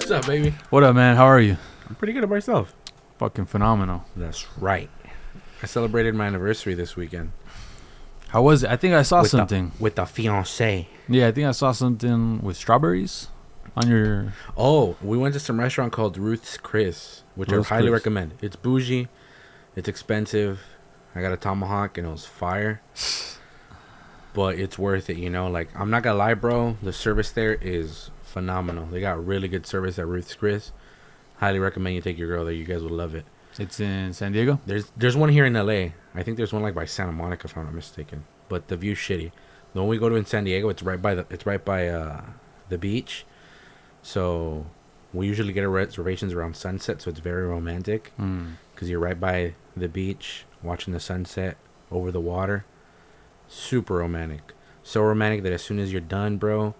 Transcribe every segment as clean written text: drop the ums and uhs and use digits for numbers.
What's up, baby? What up, man? How are you? I'm pretty good about myself. Fucking phenomenal. That's right. I celebrated my anniversary this weekend. How was it? I think I saw something. With the fiancé. Yeah, I think I saw something with strawberries on your... Oh, we went to some restaurant called Ruth's Chris, which I highly recommend. It's bougie. It's expensive. I got a tomahawk and it was fire. But it's worth it, you know? Like, I'm not gonna lie, bro. The service there is phenomenal. They got really good service at Ruth's Chris. Highly recommend you take your girl there. You guys would love it. It's in San Diego? There's one here in LA. I think there's one like by Santa Monica, if I'm not mistaken. But the view's shitty. The one we go to in San Diego, it's right by the beach. So we usually get our reservations around sunset, so it's very romantic. Because you're right by the beach, watching the sunset over the water. Super romantic. So romantic that as soon as you're done, bro,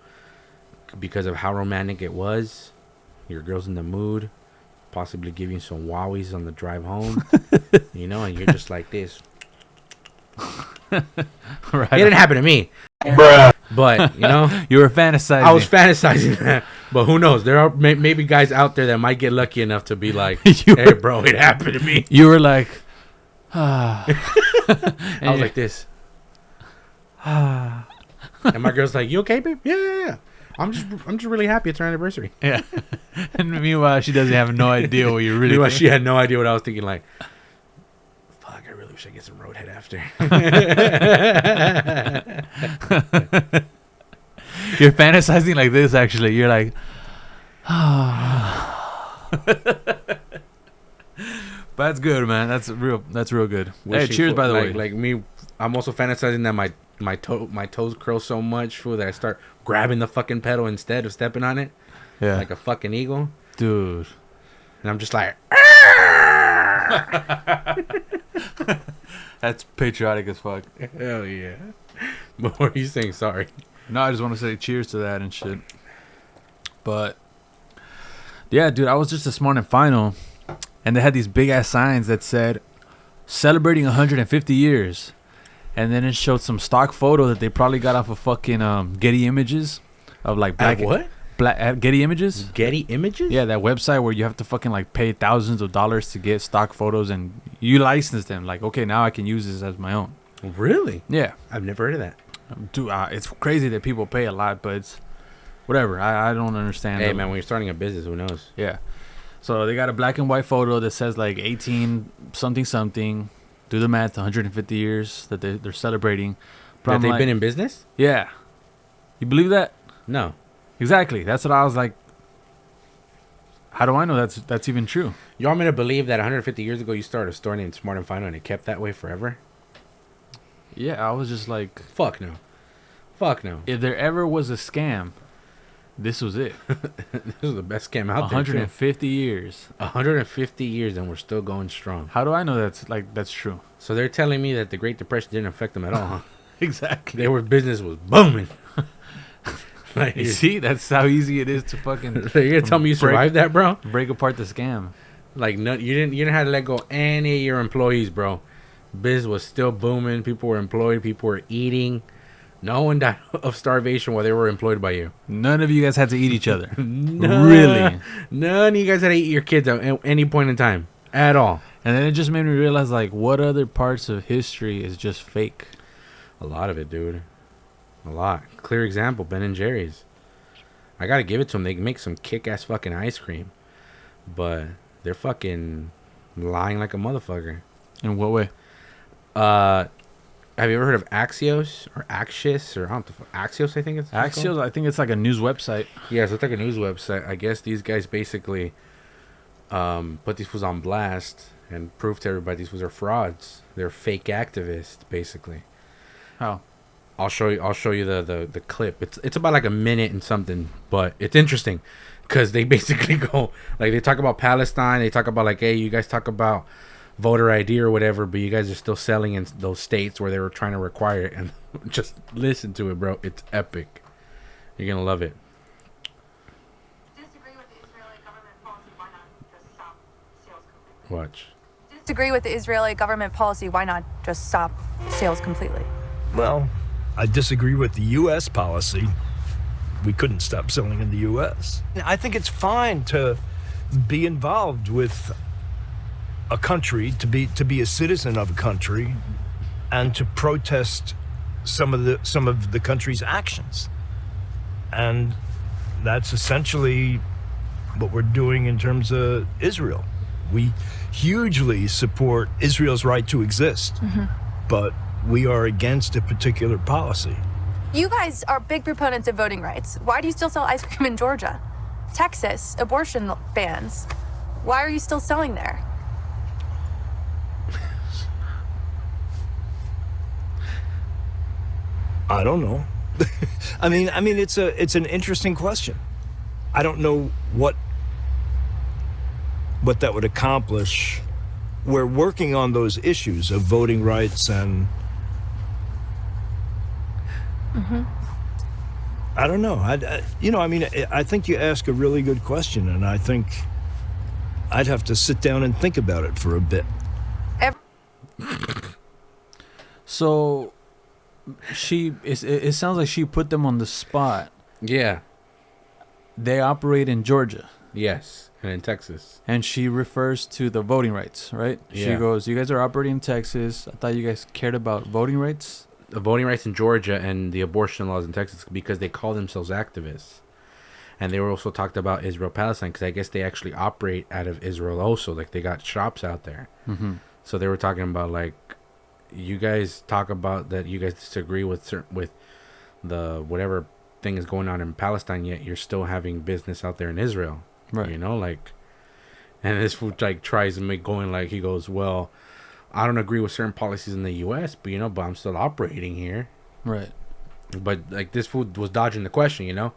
because of how romantic it was, your girl's in the mood, possibly give you some wowies on the drive home, you know, and you're just like this. Right. It didn't happen to me, bruh. But, you know, you were fantasizing. I was fantasizing that. But who knows? There are maybe guys out there that might get lucky enough to be like, hey, bro, it happened to me. You were like, ah. I was like this. And my girl's like, you okay, babe? Yeah. I'm just really happy it's our anniversary. Yeah. And meanwhile, she doesn't have no idea what you're really meanwhile, she had no idea what I was thinking. Like, fuck, I really wish I get some roadhead after. You're fantasizing like this, actually. You're like, ah. But that's good, man. That's real good. Hey, cheers, by the way. Like me, I'm also fantasizing that my toes curl so much, fool, that I start grabbing the fucking pedal instead of stepping on it. Yeah. Like a fucking eagle. Dude. And I'm just like, that's patriotic as fuck. Hell yeah. But what are you saying? Sorry. No, I just want to say cheers to that and shit. But yeah, dude, I was just this morning final, and they had these big ass signs that said celebrating 150 years. And then it showed some stock photo that they probably got off of fucking Getty Images of like black. What? Getty Images? Getty Images? Yeah, that website where you have to fucking like pay thousands of dollars to get stock photos, and you license them. Like, okay, now I can use this as my own. Really? Yeah. I've never heard of that. Dude, it's crazy that people pay a lot, but it's whatever. I don't understand. Hey, man, when you're starting a business, who knows? Yeah. So they got a black and white photo that says like 18 something. Do the math, 150 years that they're celebrating. That they've been in business? Yeah. You believe that? No. Exactly. That's what I was like. How do I know that's even true? You want me to believe that 150 years ago you started a store named Smart and Final and it kept that way forever? Yeah, I was just like... Fuck no. If there ever was a scam, this was it. This was the best scam out 150 years. 150 years and we're still going strong. How do I know that's true? So they're telling me that the Great Depression didn't affect them at all, huh? Exactly. Business was booming. Like, you see, that's how easy it is to fucking... So you're gonna tell me you survived that, bro? Break apart the scam. Like, no, you didn't have to let go any of your employees, bro. Biz was still booming. People were employed. People were eating. No one died of starvation while they were employed by you. None of you guys had to eat each other. Really? None of you guys had to eat your kids at any point in time. At all. And then it just made me realize, like, what other parts of history is just fake? A lot of it, dude. A lot. Clear example, Ben & Jerry's. I gotta give it to them. They make some kick-ass fucking ice cream. But they're fucking lying like a motherfucker. In what way? Have you ever heard of AXIOS or AXIOS or I don't know, AXIOS? I think it's AXIOS. I think it's like a news website. Yeah, so it's like a news website. I guess these guys basically put these fools on blast and prove to everybody these fools are frauds. They're fake activists, basically. How? I'll show you the clip. It's about like a minute and something, but it's interesting because they basically go like they talk about Palestine. They talk about like, hey, you guys talk about voter ID or whatever, but you guys are still selling in those states where they were trying to require it. And just listen to it, bro. It's epic. You're gonna love it. Disagree with the Israeli government policy? Why not just stop sales completely? Watch. Disagree with the Israeli government policy? Why not just stop sales completely? Well, I disagree with the U.S. policy, we couldn't stop selling in the U.S. I think it's fine to be involved with a country, to be a citizen of a country, and to protest some of the country's actions. And that's essentially what we're doing in terms of Israel. We hugely support Israel's right to exist, but we are against a particular policy. You guys are big proponents of voting rights. Why do you still sell ice cream in Georgia? Texas, abortion bans. Why are you still selling there? I don't know. I mean, it's an interesting question. I don't know what that would accomplish. We're working on those issues of voting rights and I don't know. I think you ask a really good question, and I think I'd have to sit down and think about it for a bit. So it sounds like she put them on the spot. Yeah. They operate in Georgia. Yes, and in Texas. And she refers to the voting rights, right? Yeah. She goes, you guys are operating in Texas. I thought you guys cared about voting rights. The voting rights in Georgia and the abortion laws in Texas, because they call themselves activists. And they were also talked about Israel-Palestine, because I guess they actually operate out of Israel also. Like, they got shops out there. Mm-hmm. So they were talking about, like, you guys talk about that you guys disagree with the whatever thing is going on in Palestine, yet you're still having business out there in Israel. Right. You know, like, and this food like tries to make going like, he goes, well, I don't agree with certain policies in the U.S., but I'm still operating here. Right. But like, this food was dodging the question, you know.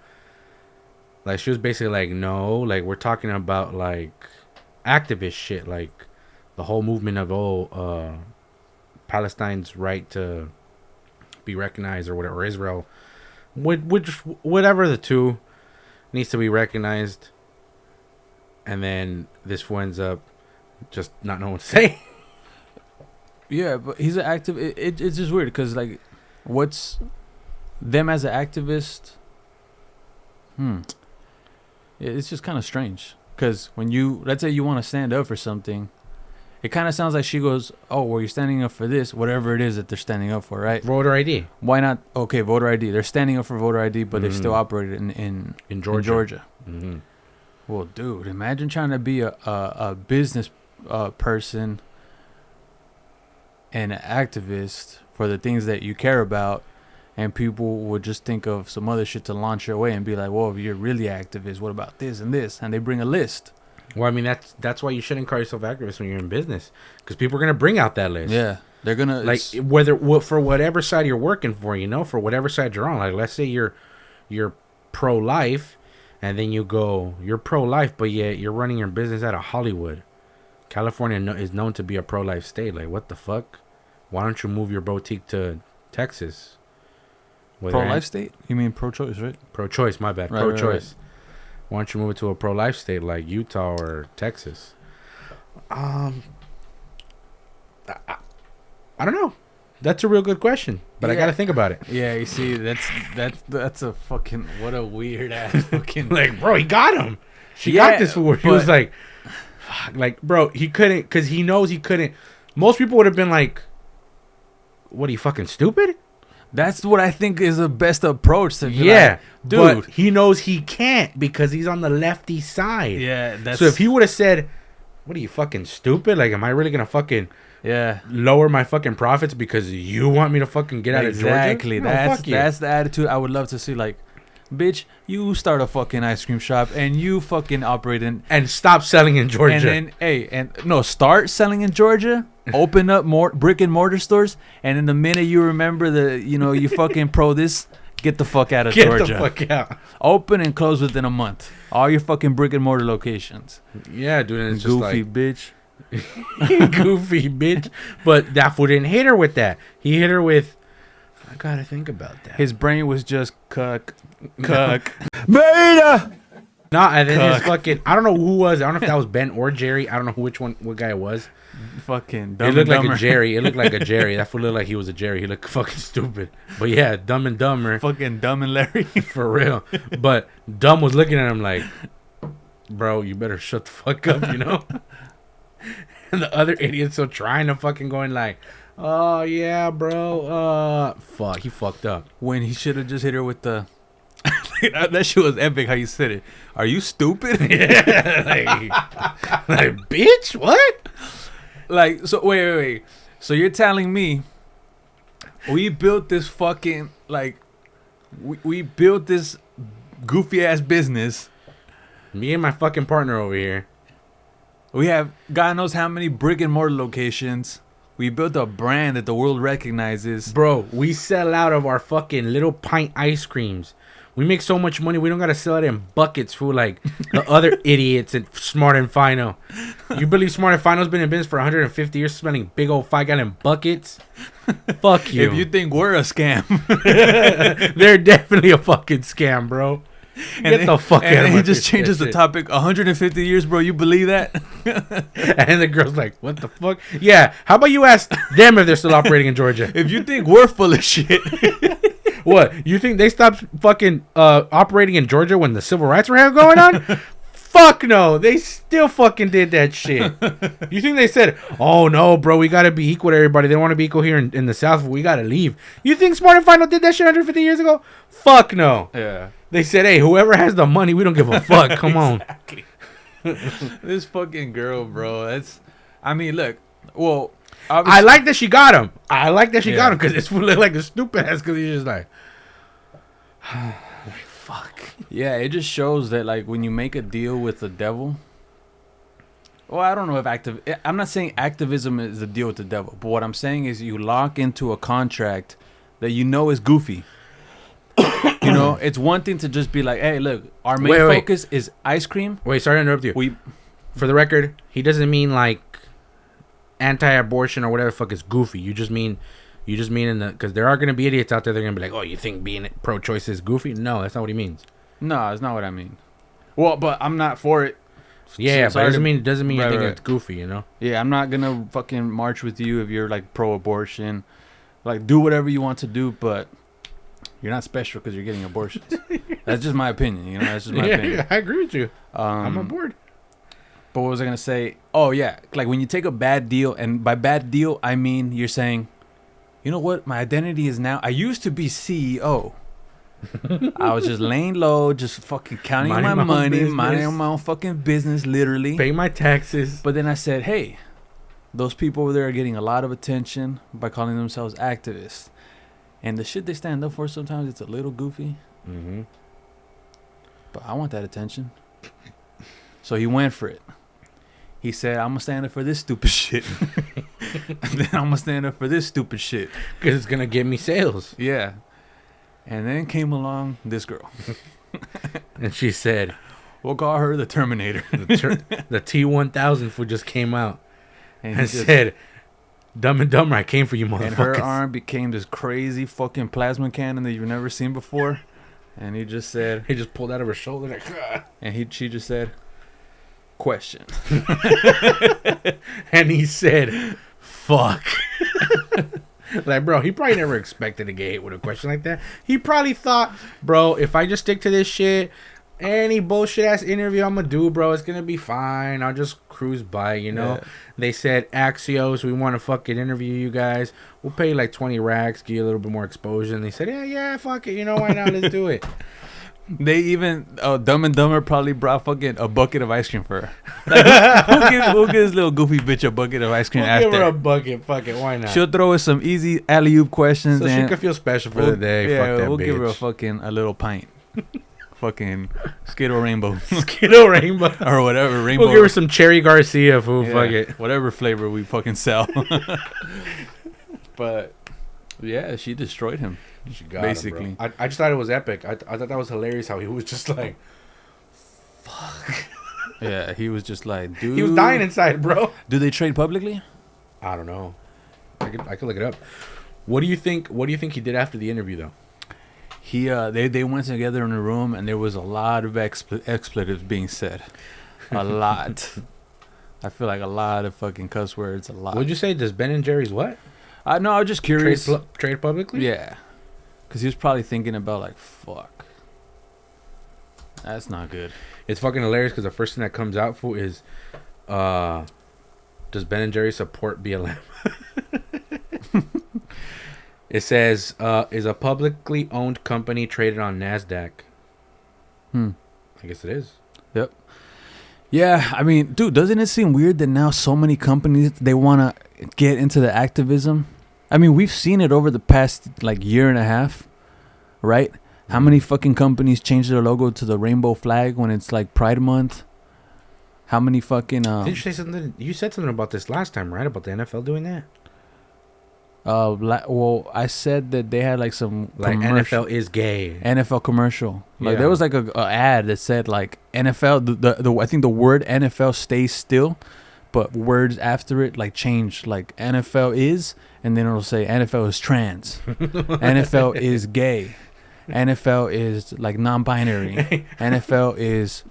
Like, she was basically like, no, like, we're talking about like activist shit, like the whole movement of Palestine's right to be recognized or whatever, or Israel, which whatever the two needs to be recognized. And then this fool ends up just not knowing what to say. Yeah, but he's an active. It's just weird because like, what's them as an activist? It's just kind of strange because when let's say you want to stand up for something, it kind of sounds like she goes, "Oh, well, you're standing up for this, whatever it is that they're standing up for, right?" Voter ID. Why not? Okay, voter ID. They're standing up for voter ID, but they still operate in Georgia. Mm-hmm. Well, dude, imagine trying to be a business person and an activist for the things that you care about, and people would just think of some other shit to launch your way and be like, well, if you're really activist, what about this and this? And they bring a list. Well, I mean, that's why you shouldn't call yourself activist when you're in business, because people are going to bring out that list. Yeah, they're going to... Like, for whatever side you're working for, for whatever side you're on. Like, let's say you're pro-life, and then you go, you're pro-life, but yet you're running your business out of Hollywood. California is known to be a pro-life state. Like, what the fuck? Why don't you move your boutique to Texas? Pro-life state? You mean pro-choice, right? Pro-choice, my bad. Right, Pro-choice. Right. Why don't you move it to a pro-life state like Utah or Texas? I don't know. That's a real good question, but I got to think about it. Yeah, you see, that's a fucking, what a weird ass fucking... Like, bro, he got him. She got this fool. He was like, fuck, like, bro, he couldn't, because he knows he couldn't. Most people would have been like, what, are you fucking stupid? That's what I think is the best approach to be like, dude. But he knows he can't because he's on the lefty side. Yeah, that's... So if he would have said, what, are you fucking stupid? Like, am I really going to fucking... Yeah. Lower my fucking profits because you want me to fucking get out of Georgia? Exactly. That's the attitude I would love to see. Like, bitch, you start a fucking ice cream shop and you fucking operate in... And stop selling in Georgia. And then, start selling in Georgia. Open up more brick and mortar stores. And then the minute you remember you fucking pro this, get the fuck out of Georgia. Get the fuck out. Open and close within a month. All your fucking brick and mortar locations. Yeah, dude. And it's goofy just like, bitch. Goofy bitch. But that fool didn't hit her with that. He hit her with, I gotta think about that. His brain was just cuck. Beta. And then his fucking, I don't know who was. I don't know if that was Ben or Jerry. I don't know what guy it was. fucking Dumb It looked and like Dumber. a Jerry. It looked like a Jerry. That fool looked like he was a Jerry. He looked fucking stupid. But yeah, Dumb and Dumber. Fucking Dumb and Larry. For real. But Dumb was looking at him like, bro, you better shut the fuck up, you know? And the other idiot's still trying to fucking going like, oh, yeah, bro. Fuck, he fucked up. When he should have just hit her with the... that shit was epic how you said it. Are you stupid? Yeah, like, bitch, what? Like, so, wait. So you're telling me we built this fucking, like, we built this goofy-ass business. Me and my fucking partner over here. We have God knows how many brick and mortar locations. We built a brand that the world recognizes. Bro, we sell out of our fucking little pint ice creams. We make so much money, we don't gotta sell it in buckets, fool, like the other idiots at Smart and Final. You believe Smart and Final's been in business for 150 years, spending big old 5-gallon buckets? Fuck you. If you think we're a scam, They're definitely a fucking scam, bro. Get the fuck out of And my he just face, changes that the shit. topic. 150 years, bro. You believe that? And the girl's like, what the fuck? Yeah, how about you ask them if they're still operating in Georgia? If you think we're full of shit, What? You think they stopped fucking operating in Georgia when the civil rights were going on? Fuck no. They still fucking did that shit. You think they said, oh no, bro, we gotta be equal to everybody. They don't want to be equal here in the South, but we gotta leave. You think Smart and Final did that shit 150 years ago? Fuck no. yeah. They said, hey, whoever has the money, we don't give a fuck. Come on. This fucking girl, bro. That's. I mean, look. Well, I like that she got him. I like that she Yeah. got him because this fool look like a stupid ass because he's just like, fuck. Yeah, it just shows that like when you make a deal with the devil. Well, I don't know if I'm not saying activism is a deal with the devil, but what I'm saying is you lock into a contract that you know is goofy. You know, it's one thing to just be like, hey, look, our main Wait. focus is ice cream. Wait, sorry to interrupt you. For the record, he doesn't mean like anti-abortion or whatever the fuck is goofy. You just mean in the, because there are going to be idiots out there. They're going to be like, oh, you think being pro-choice is goofy? No, that's not what he means. No, it's not what I mean. Well, but I'm not for it. Yeah, So but sorry it doesn't mean you Right, think right. it's goofy, you know? Yeah, I'm not gonna fucking march with you if you're like pro-abortion. Like, do whatever you want to do, but you're not special because you're getting abortions. That's just my opinion. You know, that's just my opinion. I agree with you. I'm on Um, board. but what was I gonna say? Oh yeah, like when you take a bad deal, and by bad deal I mean you're saying, you know what, my identity is now. I used to be CEO. I was just laying low, just fucking counting Minding my my own money, business. minding my own fucking business, literally. Pay my taxes. But then I said, hey, those people over there are getting a lot of attention by calling themselves activists. And the shit they stand up for sometimes it's a little goofy. Mm-hmm. But I want that attention. So he went for it. He said, I'm going to stand up for this stupid shit. And then I'm going to stand up for this stupid shit. Because it's going to get me sales. Yeah. And then came along this girl. And she said, We'll call her the Terminator. the T-1000 food just came out And and he just- said, Dumb and Dumber, I came for you, motherfuckers. and her arm became this crazy fucking plasma cannon that you've never seen before. And he just said, He just pulled out of her shoulder. Like, "Ah." and she just said, question. And he said, fuck. Like, bro, he probably never expected to get hit with a question like that. He probably thought, bro, if I just stick to this shit, any bullshit ass interview I'm gonna do, bro, it's gonna be fine. I'll just cruise by, you know. Yeah. They said, AXIOS, we want to fucking interview you guys. We'll pay you like 20 racks, give you a little bit more exposure. And they said, yeah, fuck it. You know, why not? Let's do it. They even Dumb and Dumber probably brought fucking a bucket of ice cream for her. Like, who gives little goofy bitch a bucket of ice cream We'll give her a after? bucket. Fuck it. Why not? She'll throw us some easy alley-oop questions So she and could feel special for the day. Yeah, Fuck that we'll bitch. give her a little pint. Fucking Skittle Rainbow Skittle Rainbow. or whatever rainbow. We'll give her some Cherry Garcia food. yeah, Fuck it. whatever flavor we fucking sell. But yeah, she destroyed him. She got Basically. him, bro. I just thought it was epic. I thought that was hilarious how he was just like, Yeah, he was just like, dude. he was dying inside, bro. Do they trade publicly? I don't know. I could look it up. What do you think he did after the interview though? They went together in a room and there was a lot of expletives being said. A lot. I feel like a lot of fucking cuss words. A lot. What'd you say? Does Ben and Jerry's what? No, I was just curious. Trade publicly? Yeah. Because he was probably thinking about, like, fuck. That's not good. It's fucking hilarious because the first thing that comes out for is, does Ben and Jerry support BLM? It says, is a publicly owned company traded on NASDAQ. I guess it is. Yep. Yeah, I mean, dude, doesn't it seem weird that now so many companies, they want to get into the activism? I mean, we've seen it over the past, like, year and a half, right? How many fucking companies change their logo to the rainbow flag when it's, like, Pride Month? How many fucking... Did you say something? You said something about this last time, right? About the NFL doing that? Well, I said that they had, like, some... Like, NFL is gay. NFL commercial. Like, Yeah. there was, like, a ad that said, like, NFL... I think the word NFL stays still, but words after it, like, change. Like, NFL is, and then it'll say NFL is trans. NFL is gay. NFL is, like, non-binary. NFL is,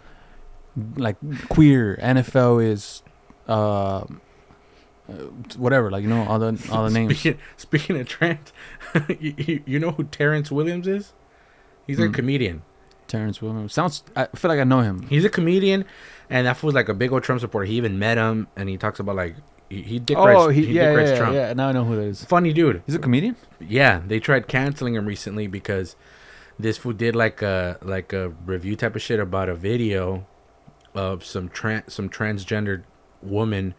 like, queer. NFL is... whatever, like, you know, all the names. Speaking of trans, you know who Terrence Williams is? He's a comedian. Terrence Williams. I feel like I know him. He's a comedian, and that fool's like a big old Trump supporter. He even met him, and he talks about, like, he dick rights, dick rights Trump. Yeah, now I know who that is. Funny dude. He's a comedian? Yeah, they tried canceling him recently because this fool did like a review type of shit about a video of some transgendered woman.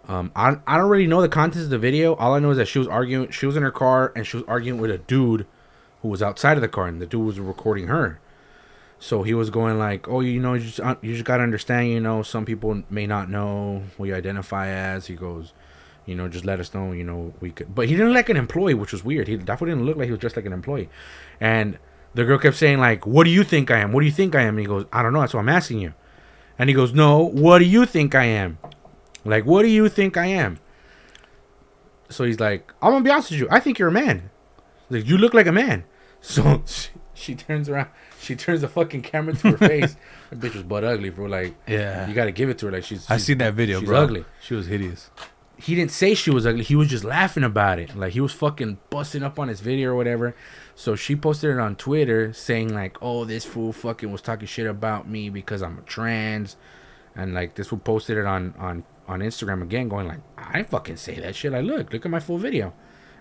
I don't really know the context of the video. All I know is that she was arguing. She was in her car and she was arguing with a dude who was outside of the car, and the dude was recording her. So he was going like, "Oh, you know, you just gotta understand. You know, some people may not know what you identify as." He goes, "You know, just let us know. You know, we could." But he didn't look like an employee, which was weird. He definitely didn't look like he was just like an employee. And the girl kept saying like, "What do you think I am? What do you think I am?" And he goes, "I don't know. That's what I'm asking you." And he goes, "No, what do you think I am? Like, what do you think I am?" So he's like, "I'm gonna be honest with you. I think you're a man. Like, you look like a man." So she turns around. She turns the fucking camera to her face. That bitch was butt ugly, bro. Like, Yeah. you gotta give it to her. Like, I seen that video, she's bro. ugly. She was hideous. He didn't say she was ugly. He was just laughing about it. Like, he was fucking busting up on his video or whatever. So she posted it on Twitter saying like, "Oh, this fool fucking was talking shit about me because I'm a trans." And like, this fool posted it on Instagram again, going like, "I didn't fucking say that shit. Like, look at my full video."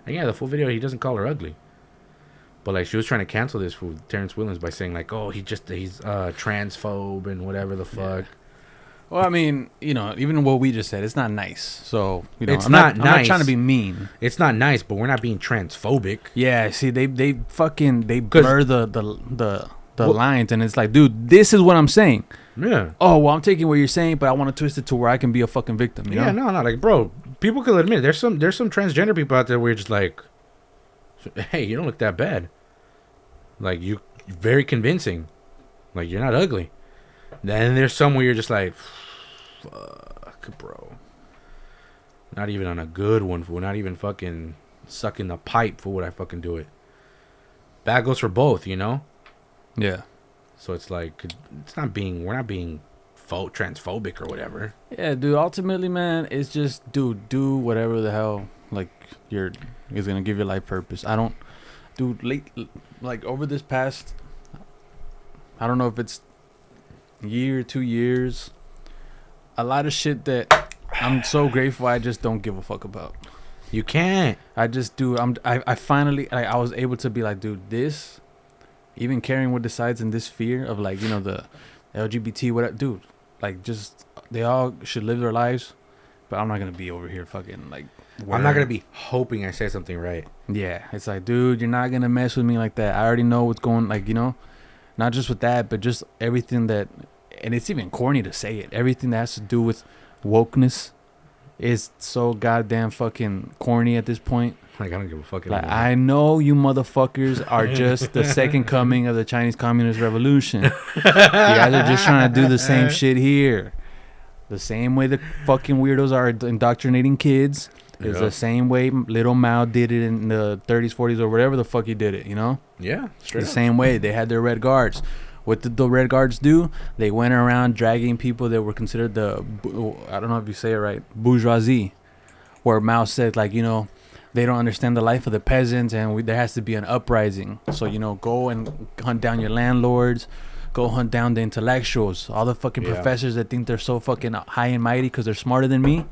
And yeah, the full video, he doesn't call her ugly. But like, she was trying to cancel this fool, Terrence Williams, by saying like, "Oh, he's transphobe and whatever the fuck." Yeah. Well, I mean, you know, even what we just said, it's not nice. So, you know, It's I'm not not I'm not nice. trying to be mean. It's not nice, but we're not being transphobic. Yeah, see, they blur the lines, and it's like, dude, this is what I'm saying. Yeah. Oh, well, I'm taking what you're saying, but I want to twist it to where I can be a fucking victim. You Yeah, know? no, like, bro, people could admit there's some transgender people out there where you're just like, "Hey, you don't look that bad. Like, you very convincing. Like, you're not ugly." Then there's some where you're just like, "Fuck, bro. Not even on a good one, fool. Not even fucking sucking the pipe, fool, would I fucking do it." That goes for both, you know? Yeah. So it's like, we're not being transphobic or whatever. Yeah, dude. Ultimately, man, it's just, dude, do whatever the hell like is gonna give your life purpose. I don't, dude. Like over this past, I don't know if it's year, 2 years, a lot of shit that I'm so grateful I just don't give a fuck about. You can't. I just do. I finally, I was able to be like, dude, this, even carrying what decides in this fear of like, you know, the LGBT, whatever, dude, like, just, they all should live their lives, but I'm not gonna be over here fucking like. I'm not gonna be hoping I say something right. Yeah, it's like, dude, you're not gonna mess with me like that. I already know what's going, like, you know, not just with that, but just everything that, and it's even corny to say it. Everything that has to do with wokeness is so goddamn fucking corny at this point. Like, I don't give a fuck Like, anymore. I know you motherfuckers are just the second coming of the Chinese Communist Revolution. You guys are just trying to do the same shit here. The same way the fucking weirdos are indoctrinating kids is the same way Little Mao did it in the 30s, 40s, or whatever the fuck he did it, you know? Yeah, straight The up. same way. They had their red guards. What did the Red Guards do? They went around dragging people that were considered I don't know if you say it right, bourgeoisie, where Mao said, like, you know, they don't understand the life of the peasants, and there has to be an uprising. So, you know, go and hunt down your landlords, go hunt down the intellectuals, all the fucking professors that think they're so fucking high and mighty because they're smarter than me.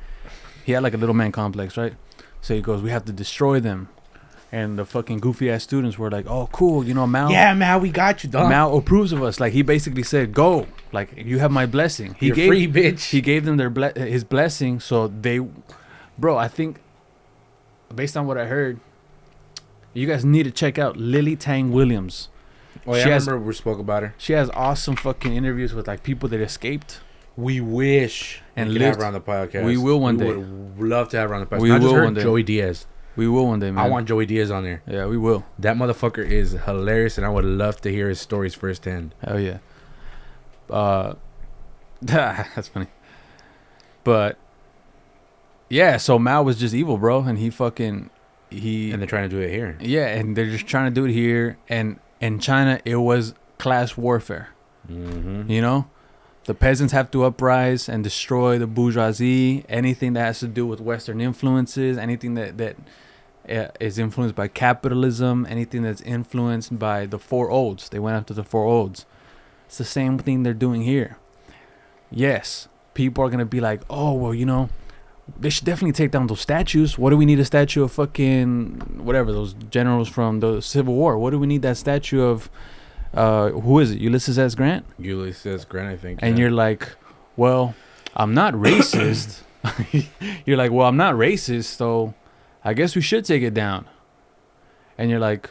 He had like a little man complex, right? So he goes, we have to destroy them. And the fucking goofy ass students were like, oh, cool, you know, Mao. Yeah, Mao, we got you, dog. Mao approves of us. Like, he basically said, go. Like, you have my blessing. You're free, bitch. He gave them his blessing. So they, bro, I think, based on what I heard, you guys need to check out Lily Tang Williams. Oh, yeah, I remember we spoke about her. She has awesome fucking interviews with, like, people that escaped. We wish and we could have her on the podcast. We will one day. We would love to have her on the podcast. We Not will just her, one day. Joey Diaz. We will one day, man. I want Joey Diaz on there. Yeah, we will. That motherfucker is hilarious, and I would love to hear his stories firsthand. Hell yeah. That's funny. But yeah, so Mao was just evil, bro, and and they're trying to do it here. Yeah, and they're just trying to do it here, and in China it was class warfare. Mm-hmm. You know, the peasants have to uprise and destroy the bourgeoisie. Anything that has to do with Western influences, anything that is influenced by capitalism, anything that's influenced by the four olds. They went after the four olds. It's the same thing they're doing here. Yes, people are gonna be like, oh, well, you know, they should definitely take down those statues. What do we need a statue of fucking whatever, those generals from the Civil War? What do we need that statue of? Who is it? Ulysses S. Grant? Ulysses S. Grant, I think. And you're like, well, I'm not racist. You're like, well, I'm not racist, so I guess we should take it down. And you're like,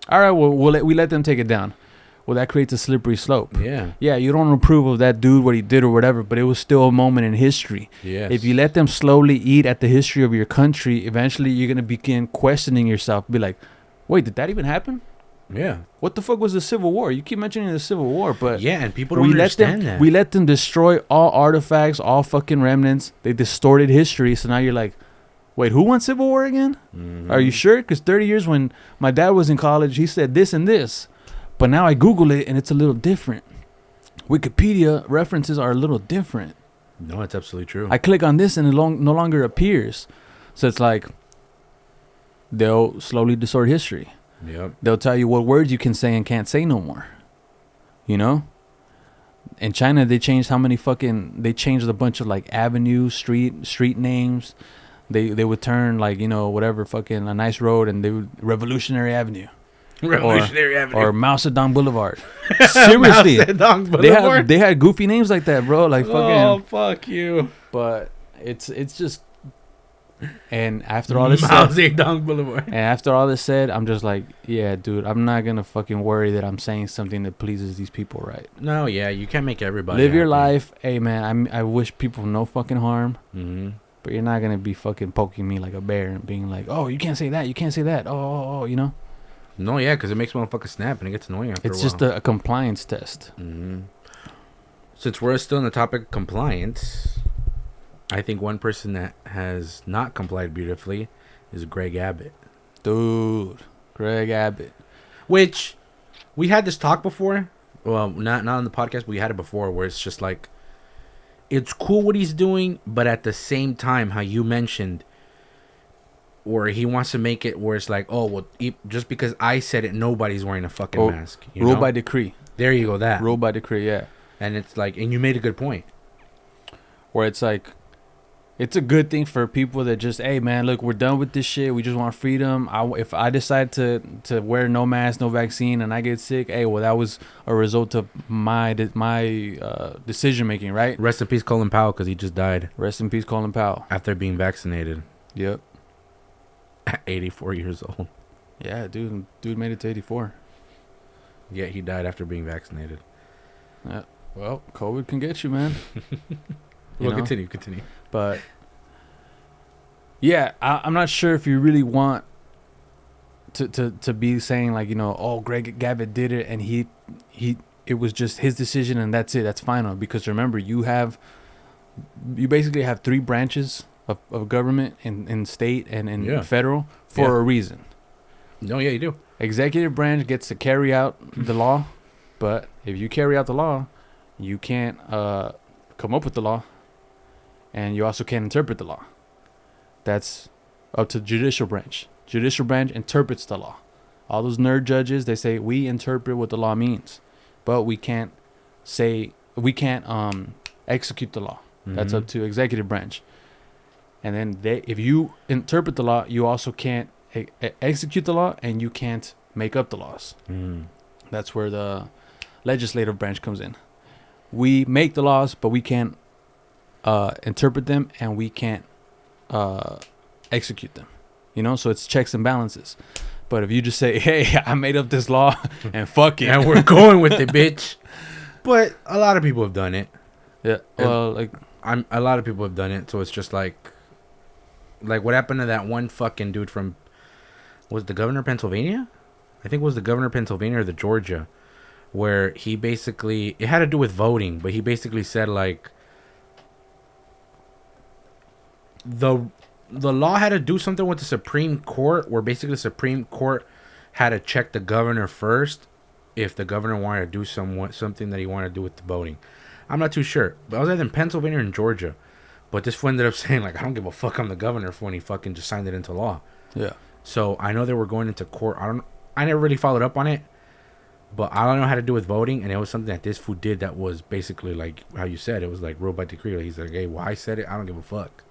all right, well, we let them take it down. Well, that creates a slippery slope. Yeah. Yeah, you don't approve of that dude, what he did or whatever, but it was still a moment in history. Yes. If you let them slowly eat at the history of your country, eventually you're going to begin questioning yourself. Be like, wait, did that even happen? Yeah. What the fuck was the Civil War? You keep mentioning the Civil War, but yeah, and people don't understand that. We let them destroy all artifacts, all fucking remnants. They distorted history, so now you're like, wait, who won Civil War again? Mm-hmm. Are you sure? Because 30 years when my dad was in college, he said this and this. But now I Google it, and it's a little different. Wikipedia references are a little different. No, it's absolutely true. I click on this, and it no longer appears. So it's like, they'll slowly distort history. Yep. They'll tell you what words you can say and can't say no more. You know? In China, they changed they changed a bunch of, like, avenues, street names. They would turn, like, you know, whatever, fucking a nice road, and they would Revolutionary Avenue. Avenue. Or Mao Zedong Boulevard. Seriously. Mao Zedong Boulevard? They had goofy names like that, bro. Like, fucking. Oh, fuck you. But it's just. And after all this Mao said, Zedong Boulevard. and after all this said, I'm just like, yeah, dude, I'm not gonna fucking worry that I'm saying something that pleases these people, right? No, yeah, you can't make everybody Live your happy. life. Hey, man, I wish people no fucking harm. Mm-hmm. But you're not gonna be fucking poking me like a bear and being like, oh, you can't say that, you can't say that. Oh, you know. No, yeah, because it makes motherfuckers snap and it gets annoying after It's a while. just a compliance test. Mm-hmm. Since we're still on the topic of compliance, I think one person that has not complied beautifully is Greg Abbott. Dude, Greg Abbott. Which, we had this talk before. Well, not on the podcast, but we had it before where it's just like, it's cool what he's doing, but at the same time, how you mentioned, where he wants to make it where it's like, oh, well, just because I said it, nobody's wearing a fucking mask. Rule by decree. There you go, that. Rule by decree, yeah. And it's like, and you made a good point. Where it's like, it's a good thing for people that just, hey, man, look, we're done with this shit. We just want freedom. If I decide to wear no mask, no vaccine, and I get sick, hey, well, that was a result of my decision making, right? Rest in peace, Colin Powell, because he just died. Rest in peace, Colin Powell. After being vaccinated. Yep. At 84 years old. Yeah, dude made it to 84. Yeah, he died after being vaccinated. Yeah. Well, COVID can get you, man. Continue. But yeah, I'm not sure if you really want to be saying like, you know, oh, Greg Abbott did it and he it was just his decision and that's it. That's final. Because remember, you basically have three branches of government in state and in federal for a reason. No, yeah, you do. Executive branch gets to carry out the law. But if you carry out the law, you can't come up with the law, and you also can't interpret the law. That's up to the judicial branch. Judicial branch interprets the law. All those nerd judges, they say we interpret what the law means, but we can't execute the law. That's up to executive branch. And then if you interpret the law, you also can't execute the law, and you can't make up the laws. That's where the legislative branch comes in. We make the laws, but we can't interpret them, and we can't execute them. You know, so it's checks and balances. But if you just say, hey, I made up this law and fuck it. And we're going with it, bitch. But a lot of people have done it. Yeah. Well, like, a lot of people have done it. So it's just like what happened to that one fucking dude from, was the governor of Pennsylvania? I think it was the governor of Pennsylvania or the Georgia, where he basically, it had to do with voting, but he basically said like the law had to do something with the Supreme Court, where basically the Supreme Court had to check the governor first if the governor wanted to do something that he wanted to do with the voting. I'm not too sure, but I was either in Pennsylvania or in Georgia. But this fool ended up saying like, I don't give a fuck, I'm the governor, for when he fucking just signed it into law. yeah. So I know they were going into court. I never really followed up on it, but I don't know how to do with voting, and it was something that this fool did that was basically like how you said, it was like ruled by decree. Like, he's like, hey, well, I said it, I don't give a fuck.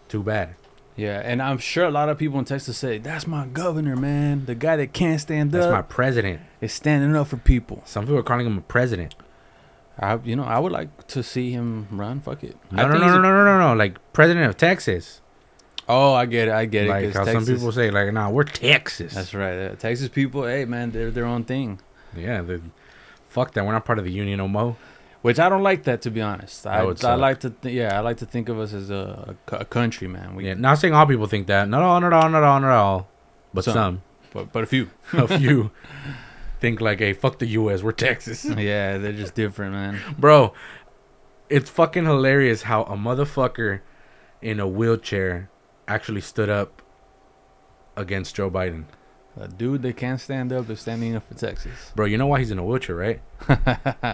Too bad. Yeah, and I'm sure a lot of people in Texas say, that's my governor, man. The guy that can't stand That's up. my president. Is standing up for people. Some people are calling him a president. I would like to see him run. Fuck it. No. Like president of Texas. Oh, I get it. Like how Texas, some people say, like, nah, we're Texas. That's right. Texas people, hey, man, they're their own thing. Yeah, fuck that. We're not part of the union no more. Which I don't like that, to be honest. I would suck. like to, I like to think of us as a country, man. Not saying all people think that. Not all. But some. But a few. A few think like, hey, fuck the U.S. We're Texas. Yeah, they're just different, man. Bro, it's fucking hilarious how a motherfucker in a wheelchair actually stood up against Joe Biden. A dude that can't stand up is standing up for Texas. Bro, you know why he's in a wheelchair, right?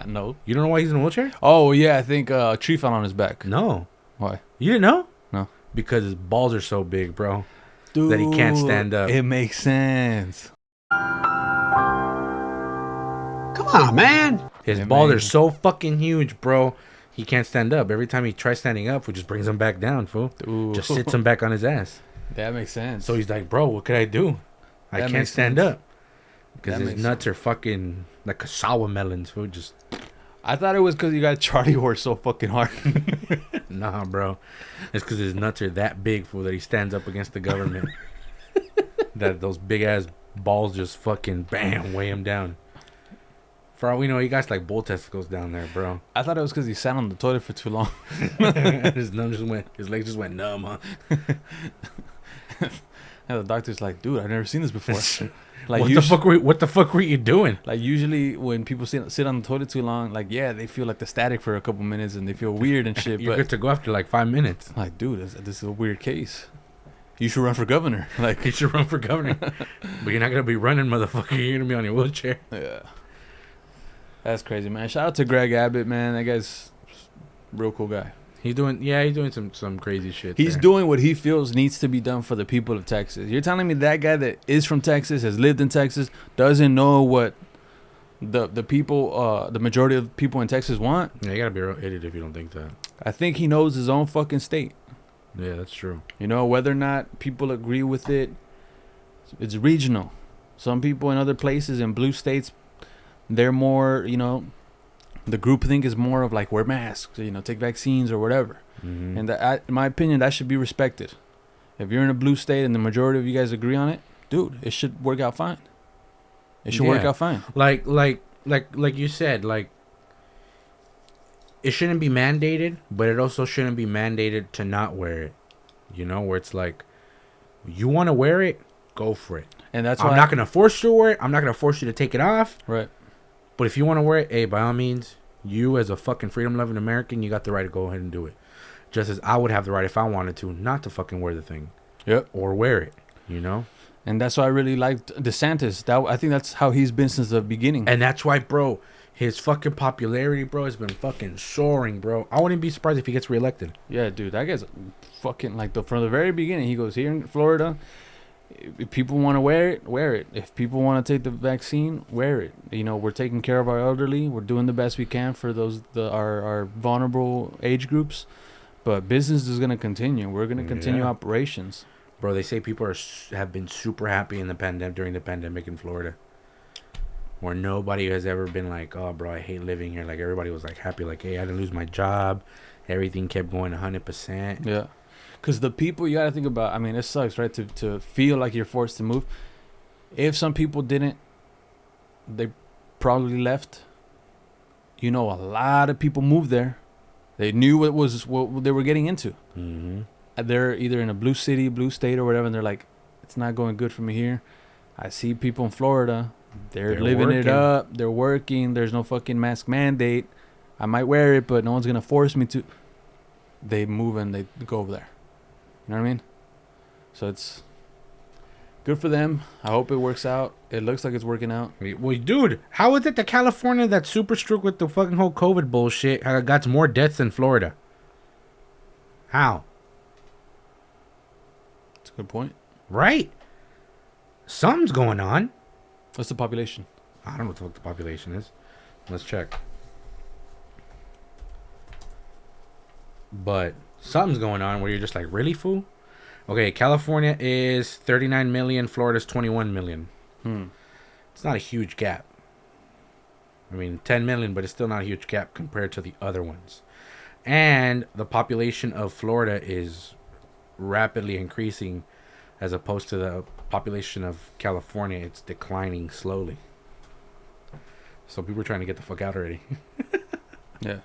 No. You don't know why he's in a wheelchair? Oh, yeah, I think a tree fell on his back. No. Why? You didn't know? No. Because his balls are so big, bro. Dude, that he can't stand up. It makes sense. Come on, man. His balls are so fucking huge, bro. He can't stand up. Every time he tries standing up, we just brings him back down, fool. Ooh. Just sits him back on his ass. That makes sense. So he's like, bro, what could I do? I can't stand up. Because That his makes nuts are fucking like cassava melons, fool. Just I thought it was because you got Charlie horse so fucking hard. nah, bro. It's because his nuts are that big, fool, that he stands up against the government. That those big ass balls just fucking bam weigh him down. For all we know, he got like bull testicles down there, bro. I thought it was because he sat on the toilet for too long. His legs just went numb, huh? And the doctor's like, dude, I've never seen this before. Like, what the fuck were you doing? Like, usually when people sit on the toilet too long, like, yeah, they feel like the static for a couple minutes and they feel weird and shit. You're but good to go after like 5 minutes. like, dude, this is a weird case. You should run for governor. Like, You should run for governor. But you're not gonna be running, motherfucker. You're gonna be on your wheelchair. yeah. That's crazy, man. Shout out to Greg Abbott, man. That guy's a real cool guy. He's doing some crazy shit. He's there. doing what he feels needs to be done for the people of Texas. You're telling me that guy that is from Texas, has lived in Texas, doesn't know what the people, the majority of people in Texas want? Yeah, you gotta be a real idiot if you don't think that. I think he knows his own fucking state. Yeah, that's true. You know, whether or not people agree with it, it's regional. Some people in other places in blue states, they're more, you know, the groupthink is more of like wear masks, you know, take vaccines or whatever. Mm-hmm. And that, in my opinion, that should be respected. If you're in a blue state and the majority of you guys agree on it, dude, it should work out fine. It should work out fine. Like you said, like it shouldn't be mandated, but it also shouldn't be mandated to not wear it. You know, where it's like, you want to wear it, go for it. And that's why I'm not gonna force you to wear it. I'm not gonna force you to take it off. Right. But if you want to wear it, hey, by all means, you as a fucking freedom-loving American, you got the right to go ahead and do it. Just as I would have the right if I wanted to, not to fucking wear the thing. Yep. Or wear it, you know? And that's why I really liked DeSantis. I think that's how he's been since the beginning. And that's why, bro, his fucking popularity, bro, has been fucking soaring, bro. I wouldn't be surprised if he gets reelected. Yeah, dude, that guy's fucking like from the very beginning. He goes, here in Florida, if people want to wear it, wear it. If people want to take the vaccine, wear it. You know, we're taking care of our elderly. We're doing the best we can for our vulnerable age groups. But business is gonna continue. We're gonna continue operations. Bro, they say people have been super happy in the during the pandemic in Florida. Where nobody has ever been like, oh, bro, I hate living here. Like, everybody was, like, happy. Like, hey, I didn't lose my job. Everything kept going 100%. Yeah. Because the people, you got to think about, I mean, it sucks, right? To feel like you're forced to move. If some people didn't, they probably left. You know, a lot of people moved there. They knew what they were getting into. Mm-hmm. They're either in a blue city, blue state, or whatever, and they're like, it's not going good for me here. I see people in Florida. They're living working. it up. They're working. There's no fucking mask mandate. I might wear it, but no one's going to force me to. They move and they go over there. You know what I mean? So it's good for them. I hope it works out. It looks like it's working out. Well, dude, how is it that California, that's super strict with the fucking whole COVID bullshit, got more deaths than Florida? How? That's a good point. Right? Something's going on. What's the population? I don't know what the fuck the population is. Let's check. But something's going on where you're just like, really, fool? Okay, California is 39 million. Florida's 21 million. It's not a huge gap. I mean, 10 million, but it's still not a huge gap compared to the other ones. And the population of Florida is rapidly increasing as opposed to the population of California. It's declining slowly. So people are trying to get the fuck out already. Yeah.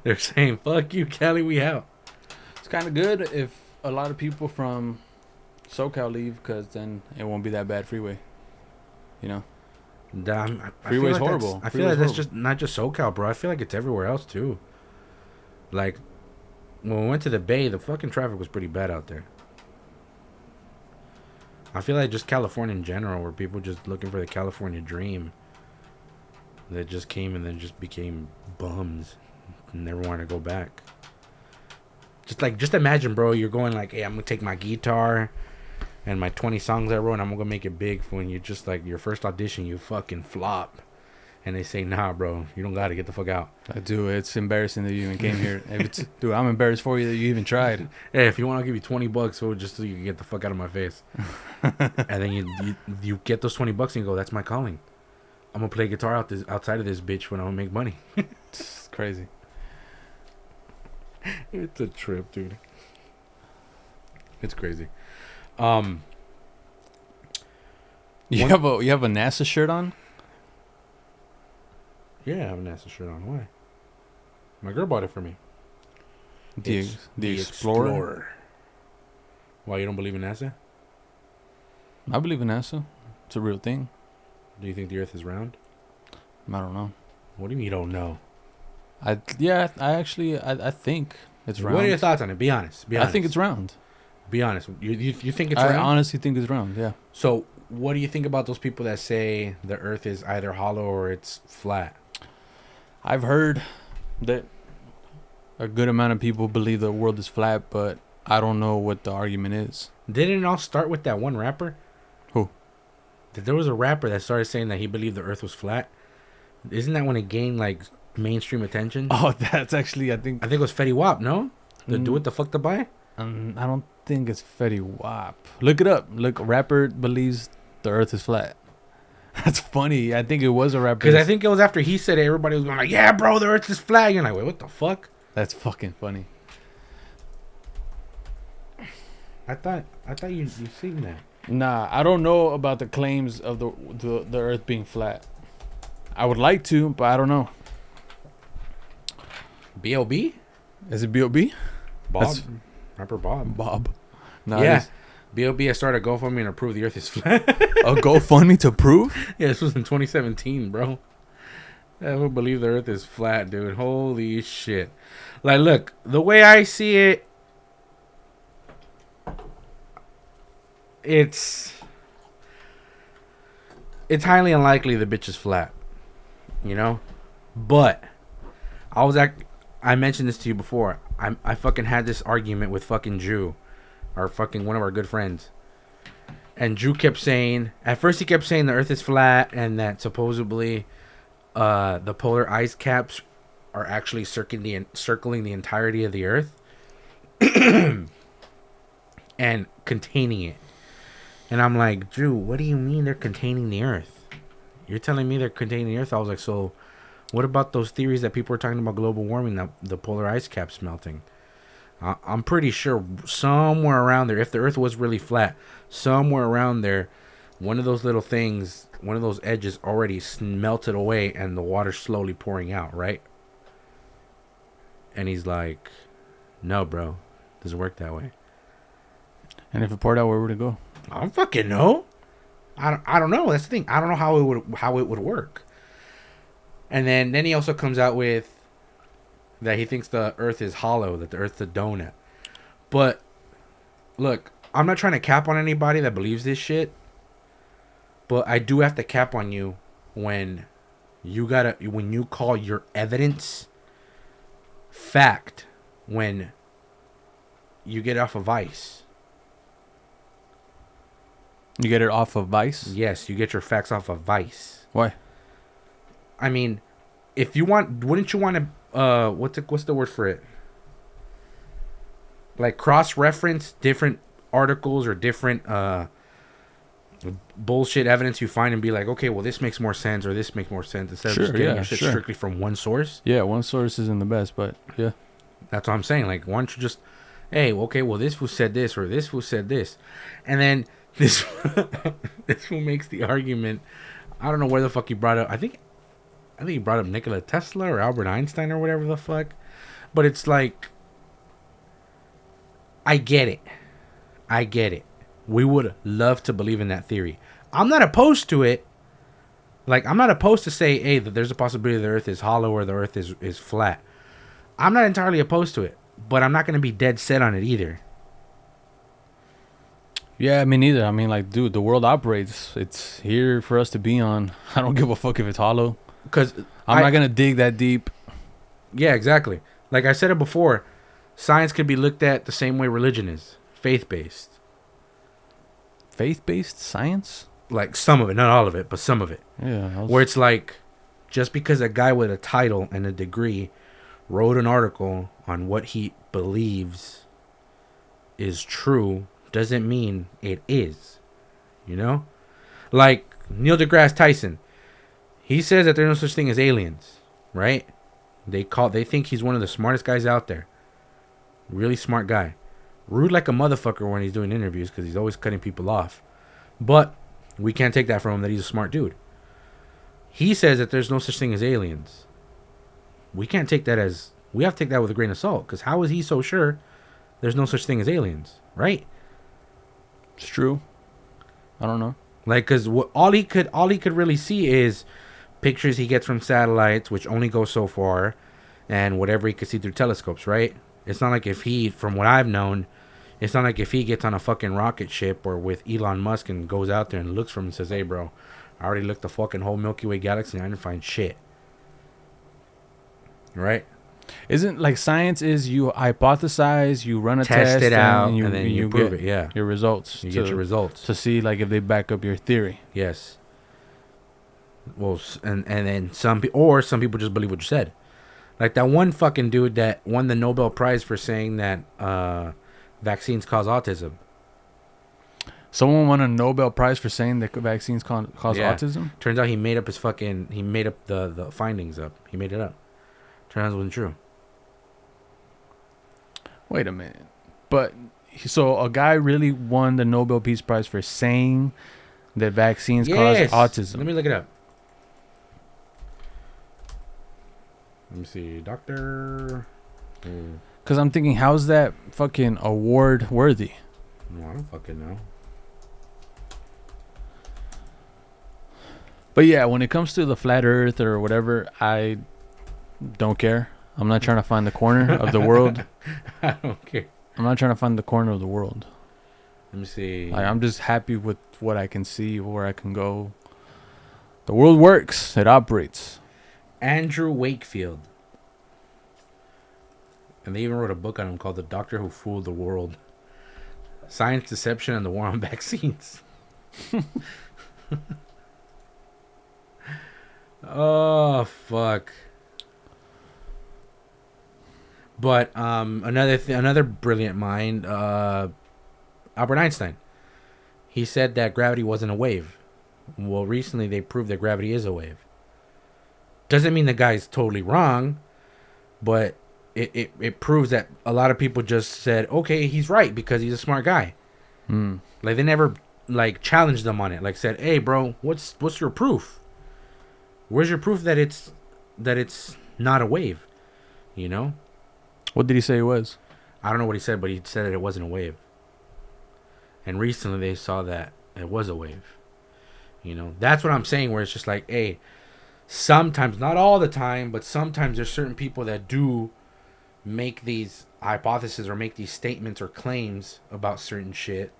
They're saying, fuck you, Cali, we out. It's kind of good if a lot of people from SoCal leave, because then it won't be that bad freeway. You know? Freeway's horrible. I feel like that's just not just SoCal, bro. I feel like it's everywhere else, too. Like, when we went to the Bay, the fucking traffic was pretty bad out there. I feel like just California in general, where people just looking for the California dream, that just came and then just became bums and never want to go back. Just imagine, bro, you're going like, hey, I'm gonna take my guitar and my 20 songs I wrote and I'm gonna make it big. When you just like your first audition, you fucking flop, and they say, nah, bro, you don't gotta get the fuck out. I do. It's embarrassing that you even came here. Dude, I'm embarrassed for you that you even tried. Hey, if you want, I'll give you $20, so just so you can get the fuck out of my face. And then you get those $20 and you go, that's my calling. I'm gonna play guitar outside of this bitch when I make money. It's crazy. It's a trip, dude. It's crazy. You have a NASA shirt on? Yeah, I have a NASA shirt on. Why? My girl bought it for me. The Explorer. Why, you don't believe in NASA? I believe in NASA. It's a real thing. Do you think the Earth is round? I don't know. What do you mean you don't know? I think it's round. What are your thoughts on it? Be honest. I think it's round. Be honest. You think it's I round? honestly think it's round, yeah. So, what do you think about those people that say the Earth is either hollow or it's flat? I've heard that a good amount of people believe the world is flat, but I don't know what the argument is. Didn't it all start with that one rapper? Who? There was a rapper that started saying that he believed the Earth was flat. Isn't that when it gained like mainstream attention? Oh, that's actually I think it was Fetty Wap, no? The Do What the Fuck to Buy? I don't think it's Fetty Wap. Look it up. Look, rapper believes the Earth is flat. That's funny. I think it was a rapper. Because I think it was after he said it, everybody was going like, yeah, bro, the Earth is flat. You're like, wait, what the fuck? That's fucking funny. I thought you seen that. Nah, I don't know about the claims of the Earth being flat. I would like to, but I don't know. B.O.B.? Is it B.O.B.? Bob. Rapper Bob. Bob. Nah, yeah. B.O.B. has started a GoFundMe and prove the Earth is flat. A GoFundMe to prove? Yeah, this was in 2017, bro. I would believe the Earth is flat, dude. Holy shit. Like, look, the way I see it, it's it's highly unlikely the bitch is flat. You know? But I mentioned this to you before. I fucking had this argument with fucking Drew, our fucking one of our good friends. And Drew kept saying, at first he kept saying the earth is flat and that supposedly the polar ice caps are actually circling the entirety of the earth and containing it. And I'm like, Drew, what do you mean they're containing the earth? You're telling me they're containing the earth? I was like, so what about those theories that people are talking about global warming, that the polar ice caps melting? I'm pretty sure somewhere around there, if the earth was really flat, somewhere around there, one of those little things, one of those edges already melted away and the water's slowly pouring out, right? And he's like, no, bro, it doesn't work that way. And if it poured out, where would it go? I don't fucking know. I don't know. That's the thing. I don't know how it would work. And then he also comes out with that he thinks the earth is hollow, that the earth's a donut. But look, I'm not trying to cap on anybody that believes this shit, but I do have to cap on you when you call your evidence fact when you get off of ice. You get it off of Vice? Yes, you get your facts off of Vice. Why? I mean, if you want, wouldn't you want to, what's the word for it? Like cross-reference different articles or different bullshit evidence you find and be like, okay, well, this makes more sense or this makes more sense instead of just getting your shit strictly from one source. Yeah, one source isn't the best, but yeah. That's what I'm saying. Like, why don't you just, hey, okay, well, this fool said this or this fool said this. And then this fool makes the argument. I don't know where the fuck he brought up. I think he brought up Nikola Tesla or Albert Einstein or whatever the fuck. But it's like, I get it. We would love to believe in that theory. I'm not opposed to it. Like, I'm not opposed to say, hey, that there's a possibility the earth is hollow or the earth is flat. I'm not entirely opposed to it. But I'm not going to be dead set on it either. Yeah, me neither. I mean, like, dude, the world operates. It's here for us to be on. I don't give a fuck if it's hollow. Because I'm not going to dig that deep. Yeah, exactly. Like I said it before, science could be looked at the same way religion is. Faith-based. Faith-based science? Like some of it, not all of it, but some of it. Yeah. Where it's like, just because a guy with a title and a degree wrote an article on what he believes is true doesn't mean it is. You know? Like Neil deGrasse Tyson. He says that there's no such thing as aliens, right? They think he's one of the smartest guys out there. Really smart guy. Rude like a motherfucker when he's doing interviews because he's always cutting people off. But we can't take that from him that he's a smart dude. He says that there's no such thing as aliens. We can't take that as... We have to take that with a grain of salt. Because how is he so sure there's no such thing as aliens? Right? It's true. I don't know. Like, because all he could really see is pictures he gets from satellites, which only go so far, and whatever he could see through telescopes, right? It's not like if he, from what I've known, it's not like if he gets on a fucking rocket ship or with Elon Musk and goes out there and looks for him and says, hey, bro, I already looked the fucking whole Milky Way galaxy and I didn't find shit. Right? Isn't like science is you hypothesize, you run a test it out, and then you prove it, yeah. Your results. You get your results. To see like if they back up your theory. Yes. Well, and then some people just believe what you said. Like that one fucking dude that won the Nobel Prize for saying that vaccines cause autism. Someone won a Nobel Prize for saying that vaccines cause autism? Turns out he made up the findings up. He made it up. Turns out it wasn't true. Wait a minute. But, so a guy really won the Nobel Peace Prize for saying that vaccines cause autism. Let me look it up. Let me see. Doctor. Because I'm thinking, how's that fucking award worthy? No, I don't fucking know. But yeah, when it comes to the flat earth or whatever, I don't care. I'm not trying to find the corner of the world. I don't care. I'm not trying to find the corner of the world. Let me see. Like, I'm just happy with what I can see, where I can go. The world works. It operates. Andrew Wakefield. And they even wrote a book on him called The Doctor Who Fooled the World. Science, Deception, and the War on Vaccines. Oh, fuck. But another brilliant mind, Albert Einstein. He said that gravity wasn't a wave. Well, recently they proved that gravity is a wave. Doesn't mean the guy's totally wrong, but it proves that a lot of people just said, okay, he's right because he's a smart guy. Like they never like challenged them on it. Like said, hey, bro, what's your proof? Where's your proof that it's not a wave? You know? What did he say it was? I don't know what he said, but he said that it wasn't a wave. And recently they saw that it was a wave. You know, that's what I'm saying, where it's just like, hey, sometimes, not all the time, but sometimes there's certain people that do make these hypotheses or make these statements or claims about certain shit.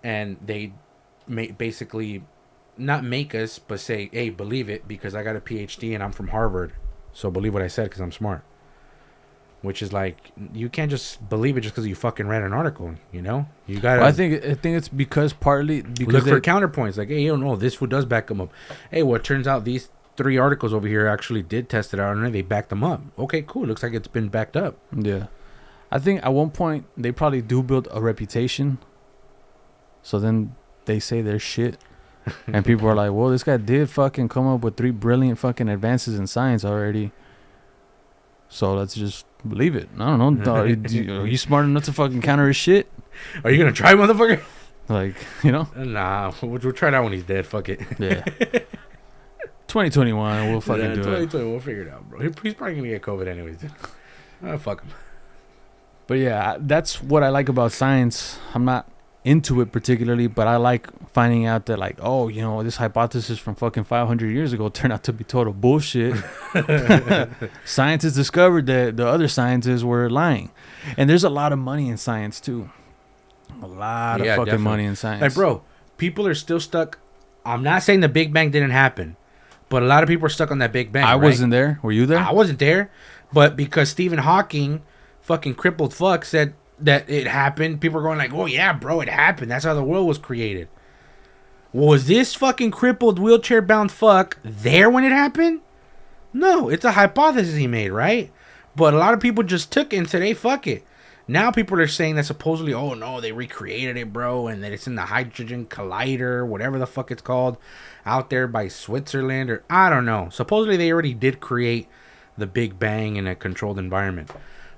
And they basically not make us, but say, hey, believe it because I got a PhD and I'm from Harvard. So believe what I said because I'm smart. Which is like, you can't just believe it just because you fucking read an article, you know? You gotta. Well, I think it's because partly because look for counterpoints. Like, hey, you don't know, this food does back them up. Hey, well, it turns out these 3 articles over here actually did test it out and they backed them up. Okay, cool. Looks like it's been backed up. Yeah. I think at one point they probably do build a reputation. So then they say their shit. And people are like, well, this guy did fucking come up with 3 brilliant fucking advances in science already. So let's just believe it. I don't know. Are you smart enough to fucking counter his shit? Are you going to try, motherfucker? Like, you know? Nah, we'll try that when he's dead. Fuck it. Yeah. 2021, we'll fucking do 2020, we'll figure it out, bro. He's probably going to get COVID anyways. Fuck him. But yeah, that's what I like about science. I'm not into it particularly, but I like finding out that, like, oh, you know, this hypothesis from fucking 500 years ago turned out to be total bullshit. Scientists discovered that the other scientists were lying. And there's a lot of money in science too. A lot of fucking definitely. Money in science. Like, bro, people are still stuck. I'm not saying the Big Bang didn't happen, but a lot of people are stuck on that Big Bang. I wasn't there. Were you there? I wasn't there, but because Stephen Hawking, fucking crippled fuck, said that it happened, people are going like, oh yeah, bro, it happened. That's how the world was created. Was this fucking crippled, wheelchair-bound fuck there when it happened? No, it's a hypothesis he made, right? But a lot of people just took it and said, hey, fuck it. Now people are saying that supposedly, oh no, they recreated it, bro, and that it's in the Hydrogen Collider, whatever the fuck it's called, out there by Switzerland, or I don't know. Supposedly they already did create the Big Bang in a controlled environment.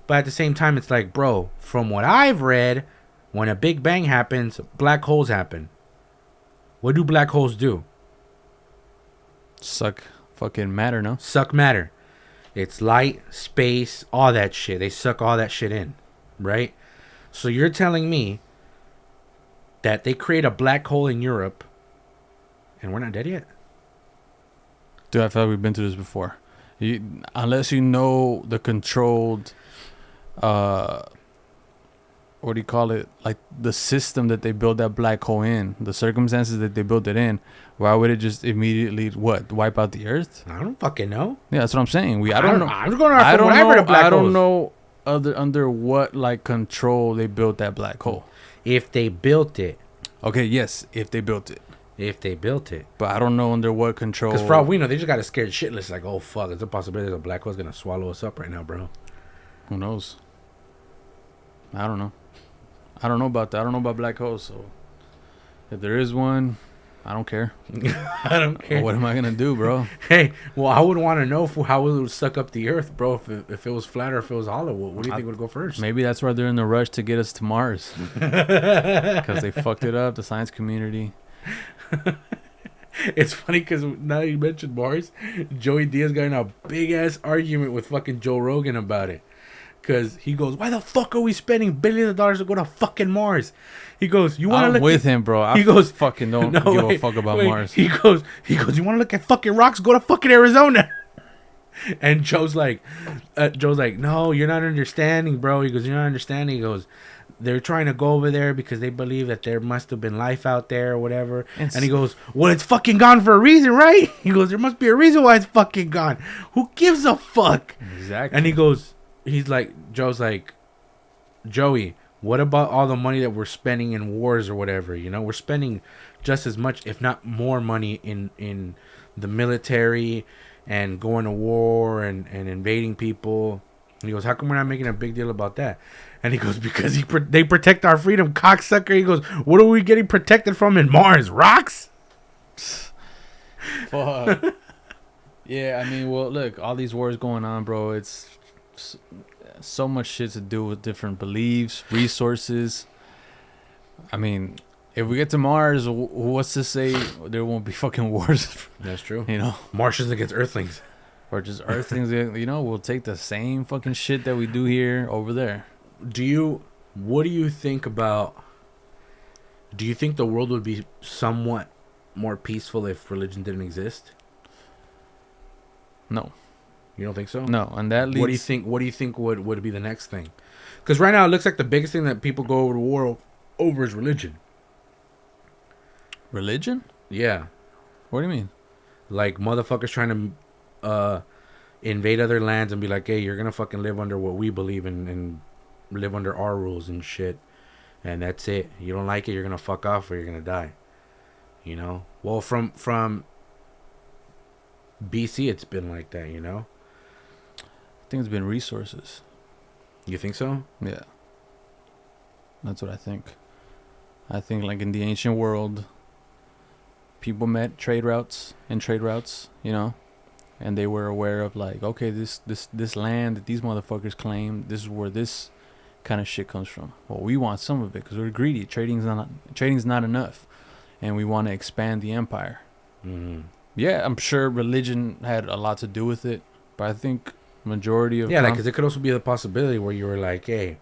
But at the same time, it's like, bro, from what I've read, when a Big Bang happens, black holes happen. What do black holes do? Suck fucking matter, no? Suck matter. It's light, space, all that shit. They suck all that shit in, right? So you're telling me that they create a black hole in Europe and we're not dead yet? Dude, I feel like we've been through this before. Unless you know the controlled... what do you call it? Like the system that they built that black hole in, the circumstances that they built it in. Why would it just immediately wipe out the Earth? I don't fucking know. Yeah, that's what I'm saying. I don't know. I'm going off of what I read of black holes. I don't know under what like control they built that black hole. If they built it. Okay, yes, if they built it. If they built it. But I don't know under what control. Because for all we know, they just got a scared shitless. Like, oh fuck, there's a possibility that a black hole's gonna swallow us up right now, bro. Who knows? I don't know. I don't know about that. I don't know about black holes. So if there is one, I don't care. I don't care. What am I gonna do, bro? Hey, well, I would want to know how it would suck up the Earth, bro. If it was flat or if it was hollow, what do you think would go first? Maybe that's why they're in the rush to get us to Mars, because they fucked it up. The science community. It's funny because now you mentioned Mars, Joey Diaz got in a big ass argument with fucking Joe Rogan about it. Because he goes, why the fuck are we spending billions of dollars to go to fucking Mars? He goes, you want to look I'm with him, bro. He goes, fucking don't give a fuck about Mars. He goes, you want to look at fucking rocks? Go to fucking Arizona. And Joe's like, no, you're not understanding, bro. He goes, you're not understanding. He goes, they're trying to go over there because they believe that there must have been life out there or whatever. And he goes, well, it's fucking gone for a reason, right? He goes, there must be a reason why it's fucking gone. Who gives a fuck? Exactly. And he goes, Joe's like, Joey, what about all the money that we're spending in wars or whatever? You know, we're spending just as much, if not more money in the military and going to war and invading people. And he goes, how come we're not making a big deal about that? And he goes, because they protect our freedom, cocksucker. He goes, what are we getting protected from in Mars? Rocks? Fuck. Yeah, I mean, well, look, all these wars going on, bro. It's so much shit to do with different beliefs, resources. I mean, if we get to Mars, what's to say there won't be fucking wars? That's true. You know? Martians against Earthlings. Or just Earthlings, you know, we'll take the same fucking shit that we do here over there. What do you think about, do you think the world would be somewhat more peaceful if religion didn't exist? No. You don't think so? No, and that leads... What do you think would be the next thing? Because right now it looks like the biggest thing that people go over to war over is religion. Religion? Yeah. What do you mean? Like motherfuckers trying to invade other lands and be like, hey, you're gonna fucking live under what we believe in and live under our rules and shit, and that's it. You don't like it, you're gonna fuck off or you're gonna die. You know? Well, from BC it's been like that, you know? I think it's been resources. You think so? Yeah. That's what I think. I think like in the ancient world, people met trade routes, you know? And they were aware of like, okay, this land that these motherfuckers claim, this is where this kind of shit comes from. Well, we want some of it because we're greedy. Trading's not enough, and we want to expand the empire. Mm-hmm. Yeah, I'm sure religion had a lot to do with it, but I think majority of because it could also be the possibility where you were like, hey,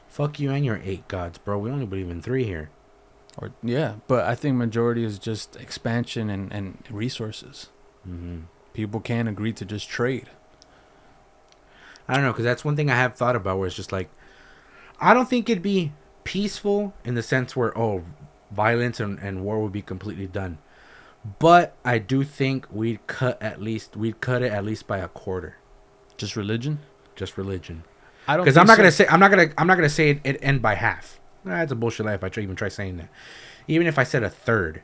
fuck you and your 8 gods, bro. We only believe in 3 here. Or yeah, but I think majority is just expansion and resources. Mm-hmm. People can't agree to just trade. I don't know, because that's one thing I have thought about where it's just like, I don't think it'd be peaceful in the sense where, violence and war would be completely done. But I do think we'd cut it at least by a quarter. Just religion? Just religion. I don't. Because I'm not gonna say it end by half. That's a bullshit lie if I even try saying that. Even if I said a third,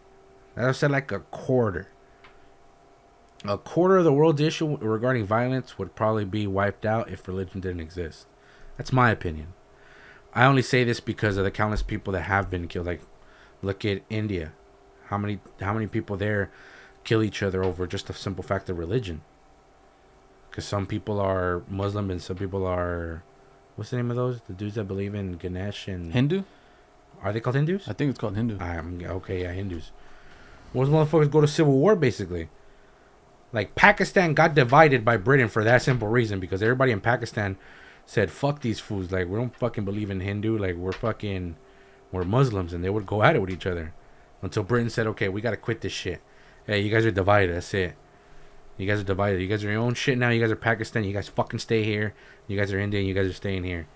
I said like a quarter. A quarter of the world's issue regarding violence would probably be wiped out if religion didn't exist. That's my opinion. I only say this because of the countless people that have been killed. Like, look at India. How many people there kill each other over just a simple fact of religion? Because some people are Muslim and some people are, what's the name of those? The dudes that believe in Ganesh and Hindu? Are they called Hindus? I think it's called Hindu. Okay, yeah, Hindus. Those motherfuckers go to civil war basically. Like Pakistan got divided by Britain for that simple reason because everybody in Pakistan said, fuck these fools. Like, we don't fucking believe in Hindu. Like, we're Muslims. And they would go at it with each other. Until Britain said, okay, we got to quit this shit. Hey, you guys are divided. That's it. You guys are divided. You guys are your own shit now. You guys are Pakistan. You guys fucking stay here. You guys are Indian. You guys are staying here.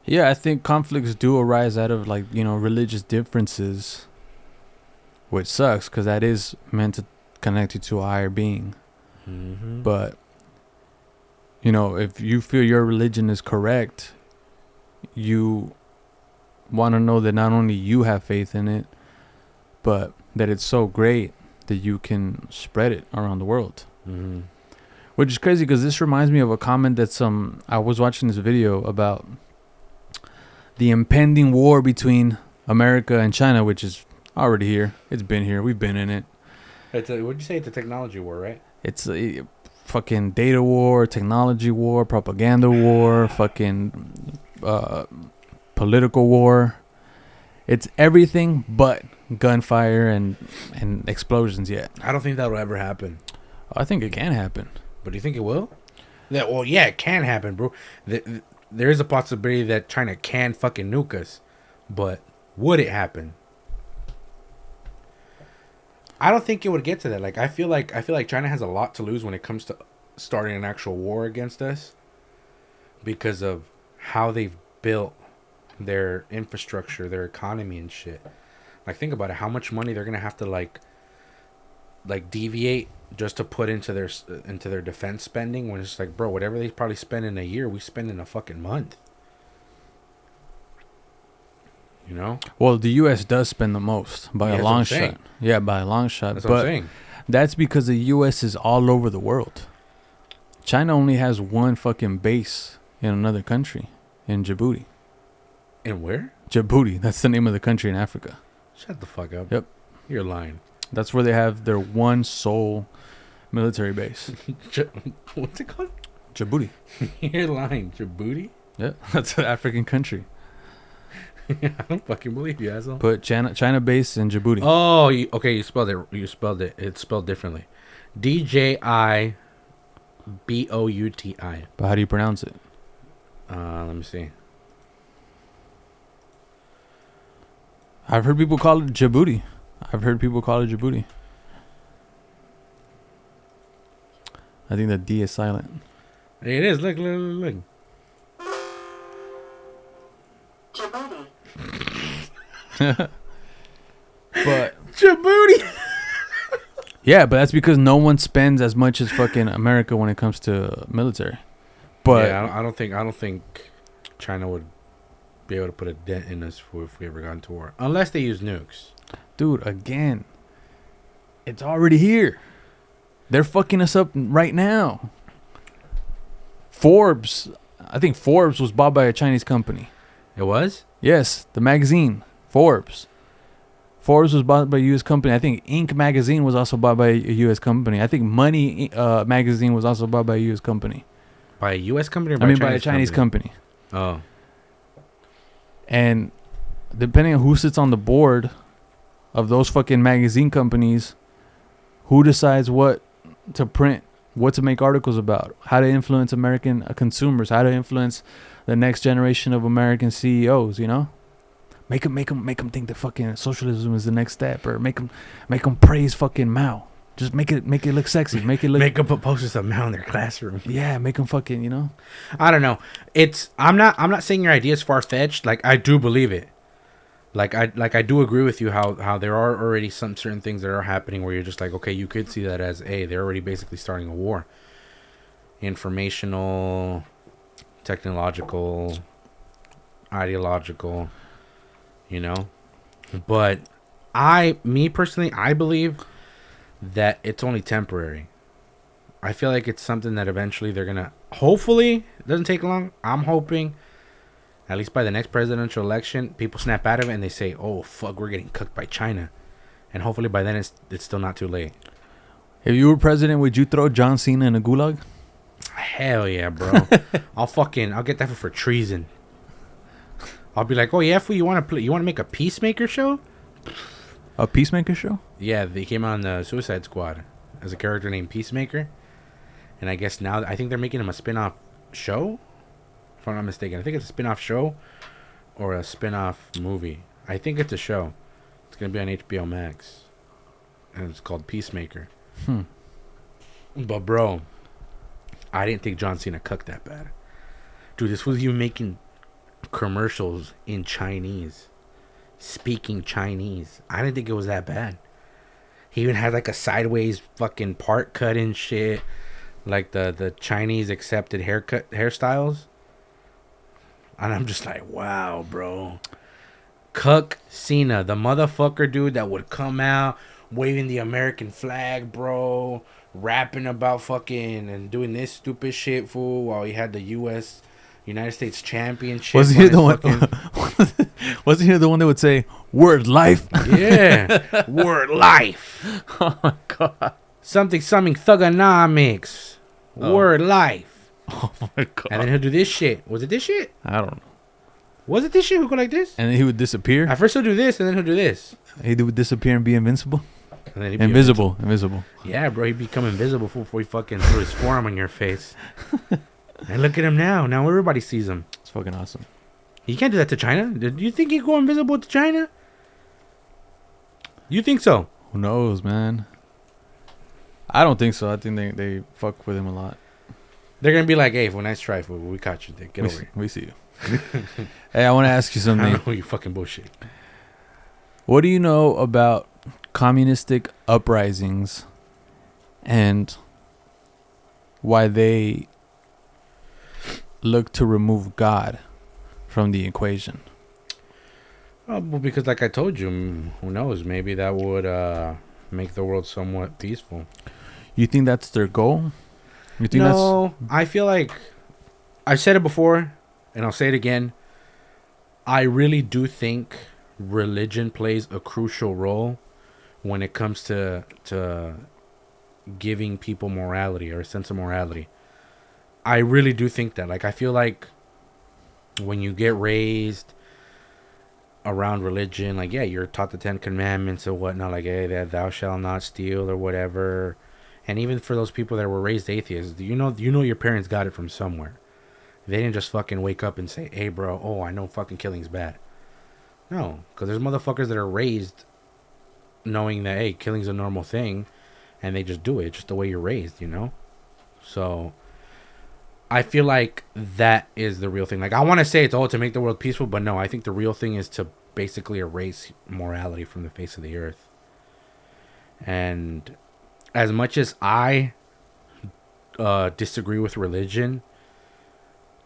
Yeah, I think conflicts do arise out of, like, you know, religious differences. Which sucks because that is meant to connect you to a higher being. Mm-hmm. But, you know, if you feel your religion is correct, you want to know that not only you have faith in it, but that it's so great that you can spread it around the world. Mm-hmm. Which is crazy because this reminds me of a comment that I was watching this video about the impending war between America and China, which is already here. It's been here. We've been in it. What'd you say? It's a technology war, right? It's a fucking data war, technology war, propaganda war, fucking political war. It's everything but gunfire and explosions yet. I don't think that'll ever happen. I think it can happen. But do you think it will? Yeah, it can happen, bro. There is a possibility that China can fucking nuke us. But would it happen? I don't think it would get to that. Like I feel like China has a lot to lose when it comes to starting an actual war against us because of how they've built their infrastructure, their economy and shit. Like think about it, how much money they're gonna have to like deviate just to put into their defense spending, when it's like, bro, whatever they probably spend in a year, we spend in a fucking month. You know? Well, the U.S. does spend the most by Yeah, a that's long what I'm saying. shot. Yeah, by a long shot. That's what I'm But saying. that's because the U.S. is all over the world. China only has one fucking base in another country, in Djibouti. And where? Djibouti, that's the name of the country in Africa. Shut the fuck up. Yep. You're lying. That's where they have their one sole military base. What's it called? Djibouti. You're lying. Djibouti? Yeah, that's an African country. I don't fucking believe you, asshole. Put China base in Djibouti. Oh, okay. You spelled it. It's spelled differently. DJIBOUTI. But how do you pronounce it? Let me see. I've heard people call it Djibouti. I think the D is silent. It is. Look. But Djibouti. yeah, but that's because no one spends as much as fucking America when it comes to military. But yeah, I don't think China would be able to put a dent in us if we ever got into war, unless they use nukes. dude, again, it's already here. They're fucking us up right now. I think Forbes was bought by a Chinese company. It was? Yes, the magazine, Forbes. Forbes was bought by a U.S. company. I think Inc. magazine was also bought by a U.S. company. I think Money magazine was also bought by a U.S. company. By a U.S. company or by a Chinese company. Oh. And depending on who sits on the board of those fucking magazine companies, who decides what to print, what to make articles about, how to influence American consumers, how to influence the next generation of American CEOs, you know? Make them think that fucking socialism is the next step, or make them praise fucking Mao. Just make it look sexy. Make them put posters of Mao in their classroom. Yeah, make them fucking, you know. I don't know. I'm not saying your idea is far fetched. Like I do believe it. Like I do agree with you how there are already some certain things that are happening where you're just like, okay, you could see that as they're already basically starting a war. Informational, technological, ideological, you know. But me personally, I believe that it's only temporary. I feel like it's something that eventually they're gonna, hopefully it doesn't take long. I'm hoping at least by the next presidential election, people snap out of it and they say, oh fuck, we're getting cooked by China. And hopefully by then it's still not too late. If you were president, would you throw John Cena in a gulag? Hell yeah, bro. I'll get that for treason. I'll be like, oh yeah, fool, you want to make a Peacemaker show? A Peacemaker show? Yeah, they came on the Suicide Squad as a character named Peacemaker. And I guess now, I think they're making him a spin-off show? If I'm not mistaken. I think it's a spin-off show or a spin-off movie. I think it's a show. It's going to be on HBO Max. And it's called Peacemaker. But bro, I didn't think John Cena cooked that bad. Dude, this was you making commercials in Chinese. Speaking Chinese. I didn't think it was that bad. He even had like a sideways fucking part cut and shit. Like the Chinese accepted hairstyles. And I'm just like, wow, bro. Cuck Cena, the motherfucker dude that would come out waving the American flag, bro. Rapping about fucking and doing this stupid shit, fool, while he had the United States Championship. Was he the one? Wasn't he the one that would say "word life"? Yeah, word life. Oh my god. Something thugonomics. Word life. Oh my god. And then he'll do this shit. Was it this shit? I don't know. Was it this shit? Who go like this? And then he would disappear. At first he'll do this, and then he'll do this. He would disappear and be invincible. And then he'd be Invisible. Yeah, bro, he'd become invisible before he fucking threw his forearm on your face. And look at him now. Now everybody sees him. It's fucking awesome. You can't do that to China. Do you think he'd go invisible to China? You think so? Who knows, man? I don't think so. I think they fuck with him a lot. They're gonna be like, "Hey, when I try, we caught you, dick. Get over here." We see you. Hey, I want to ask you I don't know something. who you fucking bullshit. What do you know about communistic uprisings and why they look to remove God from the equation? Well, because like I told you, who knows? Maybe that would make the world somewhat peaceful. You think that's their goal? You think No, I feel like I've said it before, and I'll say it again. I really do think religion plays a crucial role when it comes to giving people morality or a sense of morality. I really do think that. Like, I feel like when you get raised around religion, like, yeah, you're taught the 10 Commandments or whatnot, like, hey, that thou shalt not steal or whatever. And even for those people that were raised atheists, you know your parents got it from somewhere. They didn't just fucking wake up and say, hey, bro, oh, I know fucking killing's bad. No, because there's motherfuckers that are raised knowing that, hey, killing's a normal thing, and they just do it. It's just the way you're raised, you know? So I feel like that is the real thing. Like, I want to say it's all to make the world peaceful, but no, I think the real thing is to basically erase morality from the face of the earth. And as much as I disagree with religion,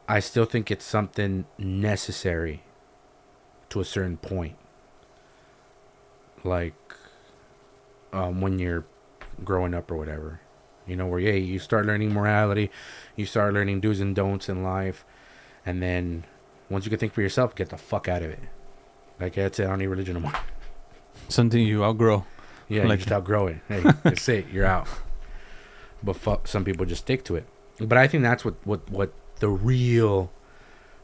I still think it's something necessary to a certain point. Like, when you're growing up or whatever. You know, where, yeah, you start learning morality, you start learning do's and don'ts in life, and then once you can think for yourself, get the fuck out of it. Like, that's it, I don't need religion no more. something you outgrow? Yeah, Like- you just outgrow it. Hey, that's it, you're out. But some people just stick to it. But I think that's what the real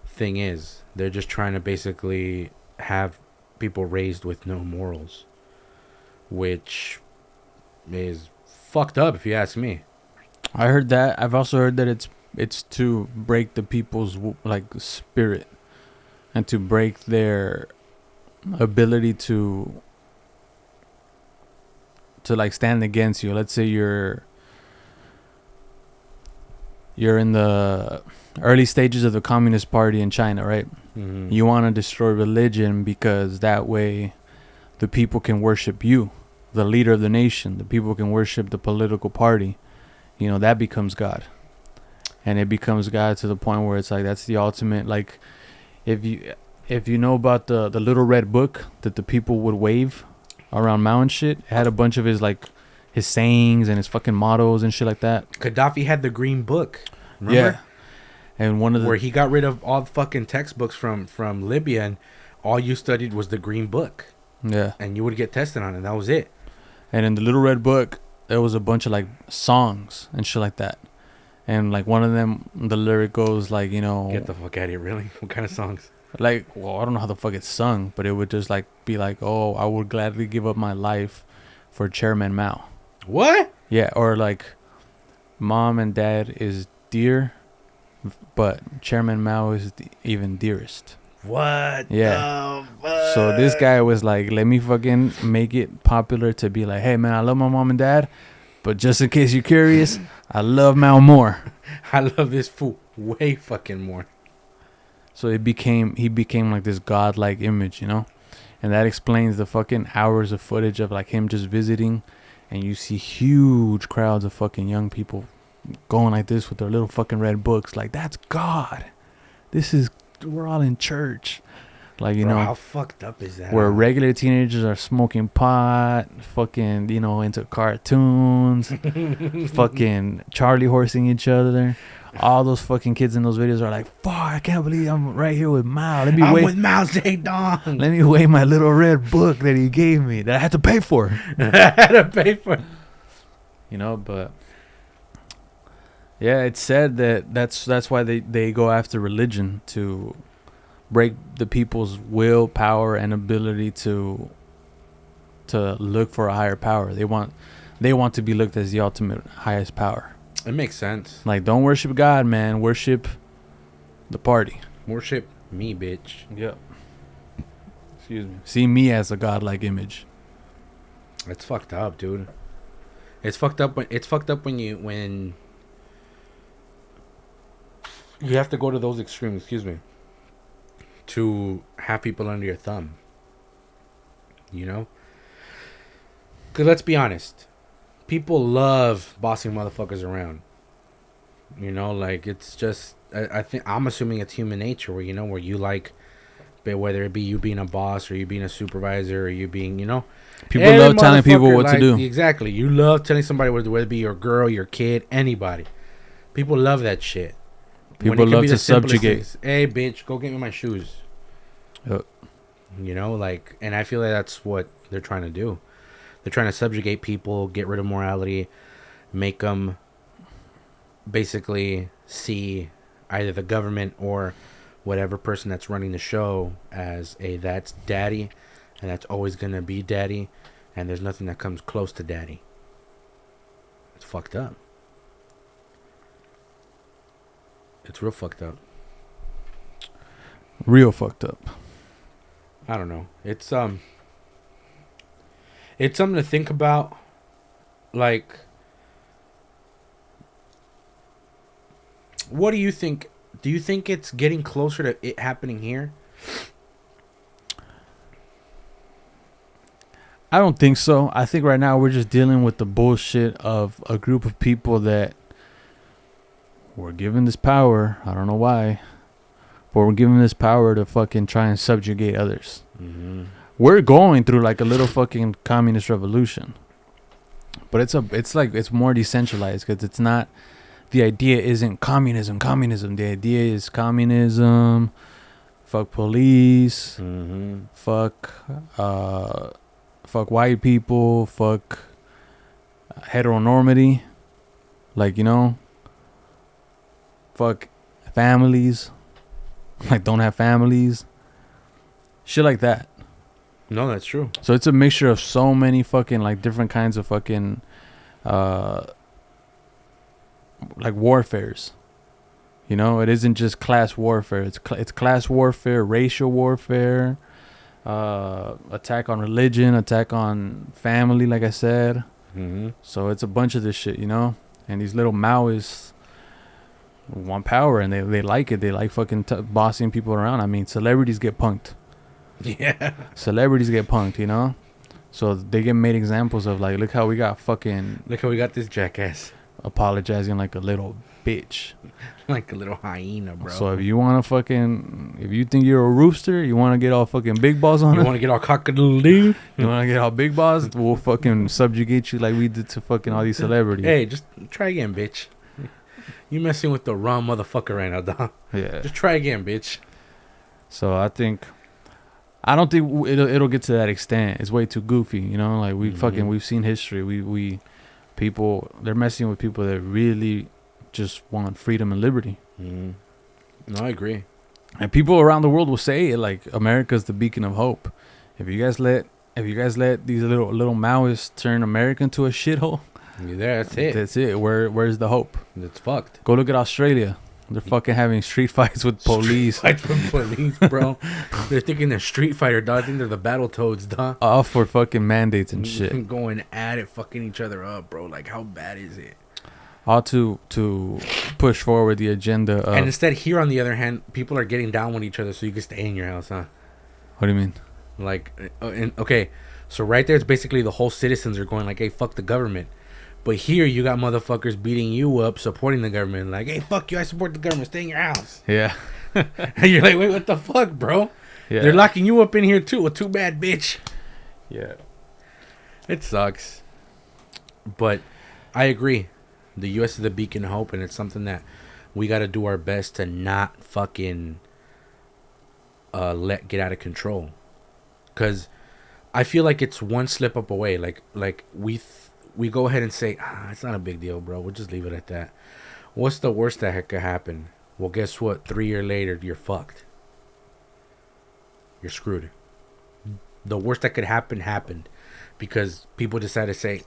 thing is. They're just trying to basically have people raised with no morals, which is fucked up if you ask me. I heard that. I've also heard that it's to break the people's like spirit and to break their ability to like stand against you. Let's say you're in the early stages of the Communist Party in China, right? Mm-hmm. You want to destroy religion because that way the people can worship you, the leader of the nation. The people can worship the political party. You know, that becomes God. And it becomes God to the point where it's like that's the ultimate. Like, if you know about the little red book that the people would wave around Mao and shit, it had a bunch of his sayings and his fucking mottos and shit like that. Gaddafi had the green book. Remember? Yeah. And one of the where he got rid of all the fucking textbooks from Libya, and all you studied was the green book. Yeah. And you would get tested on it. That was it. And in the little red book, there was a bunch of like songs and shit like that. And like one of them, the lyric goes like, you know, Get the fuck out of here, really? What kind of songs? like, well, I don't know how the fuck it's sung, but it would just like be like, oh, I would gladly give up my life for Chairman Mao. What? Yeah. Or like, mom and dad is dear, but Chairman Mao is even dearest. What? Yeah. The fuck? So this guy was like, let me fucking make it popular to be like, hey man, I love my mom and dad, but just in case you're curious, I love Mao more. I love this fool way fucking more. So he became like this godlike image, you know? And that explains the fucking hours of footage of like him just visiting, and you see huge crowds of fucking young people going like this with their little fucking red books. Like, that's God. We're all in church. Like, you Bro, know, how fucked up is that? where regular teenagers are smoking pot, fucking, you know, into cartoons, fucking Charlie horsing each other. All those fucking kids in those videos are like, fuck, I can't believe I'm right here with Mao. I'm with Mao Zedong. Let me weigh my little red book that he gave me that I had to pay for. I had to pay for it. You know, but yeah, it's said that that's why they go after religion, to break the people's will, power, and ability to look for a higher power. They want to be looked as the ultimate highest power. It makes sense. Like, don't worship God, man. Worship the party. Worship me, bitch. Yep. Excuse me. See me as a godlike image. It's fucked up, dude. It's fucked up when you have to go to those extremes, excuse me, to have people under your thumb. You know? Because let's be honest. People love bossing motherfuckers around. You know, like, it's just... I think... I'm assuming it's human nature where, you know, where you like... Whether it be you being a boss or you being a supervisor or you being, you know... People love telling people what to do. Exactly. You love telling somebody whether it be your girl, your kid, anybody. People love that shit. People love to subjugate. Things. Hey, bitch, go get me my shoes. Yep. You know, like, and I feel like that's what they're trying to do. They're trying to subjugate people, get rid of morality, make them basically see either the government or whatever person that's running the show as that's daddy, and that's always gonna be daddy, and there's nothing that comes close to daddy. It's fucked up. It's real fucked up. Real fucked up. I don't know. It's something to think about. Like, what do you think? Do you think it's getting closer to it happening here? I don't think so. I think right now we're just dealing with the bullshit of a group of people that were given this power. I don't know why. But we're given this power to fucking try and subjugate others. Mm-hmm. We're going through like a little fucking communist revolution. But it's more decentralized because it's not... The idea isn't communism. The idea is communism. Fuck police. Mm-hmm. Fuck white people. Fuck heteronormity. Like, you know. Fuck families. Like, don't have families. Shit like that. No, that's true. So it's a mixture of so many fucking like different kinds of fucking like warfares. You know, it isn't just class warfare. It's class warfare, racial warfare, attack on religion, attack on family, like I said. Mm-hmm. So it's a bunch of this shit, you know. And these little Maoists want power, and they like it. They like fucking bossing people around. I mean, celebrities get punked. Yeah. Celebrities get punked, you know. So they get made examples of, like, look how we got this jackass. Apologizing like a little bitch. Like a little hyena, bro. So if you think you're a rooster, you want to get all fucking big balls on it. You want to get all cock-a-doodle-doo? You want to get all big balls? We'll fucking subjugate you like we did to fucking all these celebrities. Hey, just try again, bitch. You messing with the wrong motherfucker right now, dog. Yeah. Just try again, bitch. So I don't think it'll get to that extent. It's way too goofy, you know. Like we've seen history. People, they're messing with people that really just want freedom and liberty. Mm-hmm. No, I agree. And people around the world will say it, like, America's the beacon of hope. If you guys let these little Maoists turn America into a shithole, yeah, that's it. That's it. Where's the hope? It's fucked. Go look at Australia. They're fucking having street fights with police. Street fights with police, bro. They're thinking they're Street Fighter, dog. I think they're the Battletoads, dog. All for fucking mandates and shit. Going at it, fucking each other up, bro. Like, how bad is it? All to push forward the agenda of... And instead, here, on the other hand, people are getting down with each other so you can stay in your house, huh? What do you mean? Like, okay, so right there, it's basically the whole citizens are going like, hey, fuck the government. But here, you got motherfuckers beating you up, supporting the government. Like, hey, fuck you, I support the government. Stay in your house. Yeah. And you're like, wait, what the fuck, bro? Yeah. They're locking you up in here, too. Well, too bad, bitch. Yeah. It sucks. But I agree. The U.S. is the beacon of hope, and it's something that we got to do our best to not fucking let get out of control. Because I feel like it's one slip up away. Like we go ahead and say, it's not a big deal, bro. We'll just leave it at that. What's the worst that could happen? Well, guess what? 3 years later, you're fucked. You're screwed. The worst that could happen happened because people decided to say,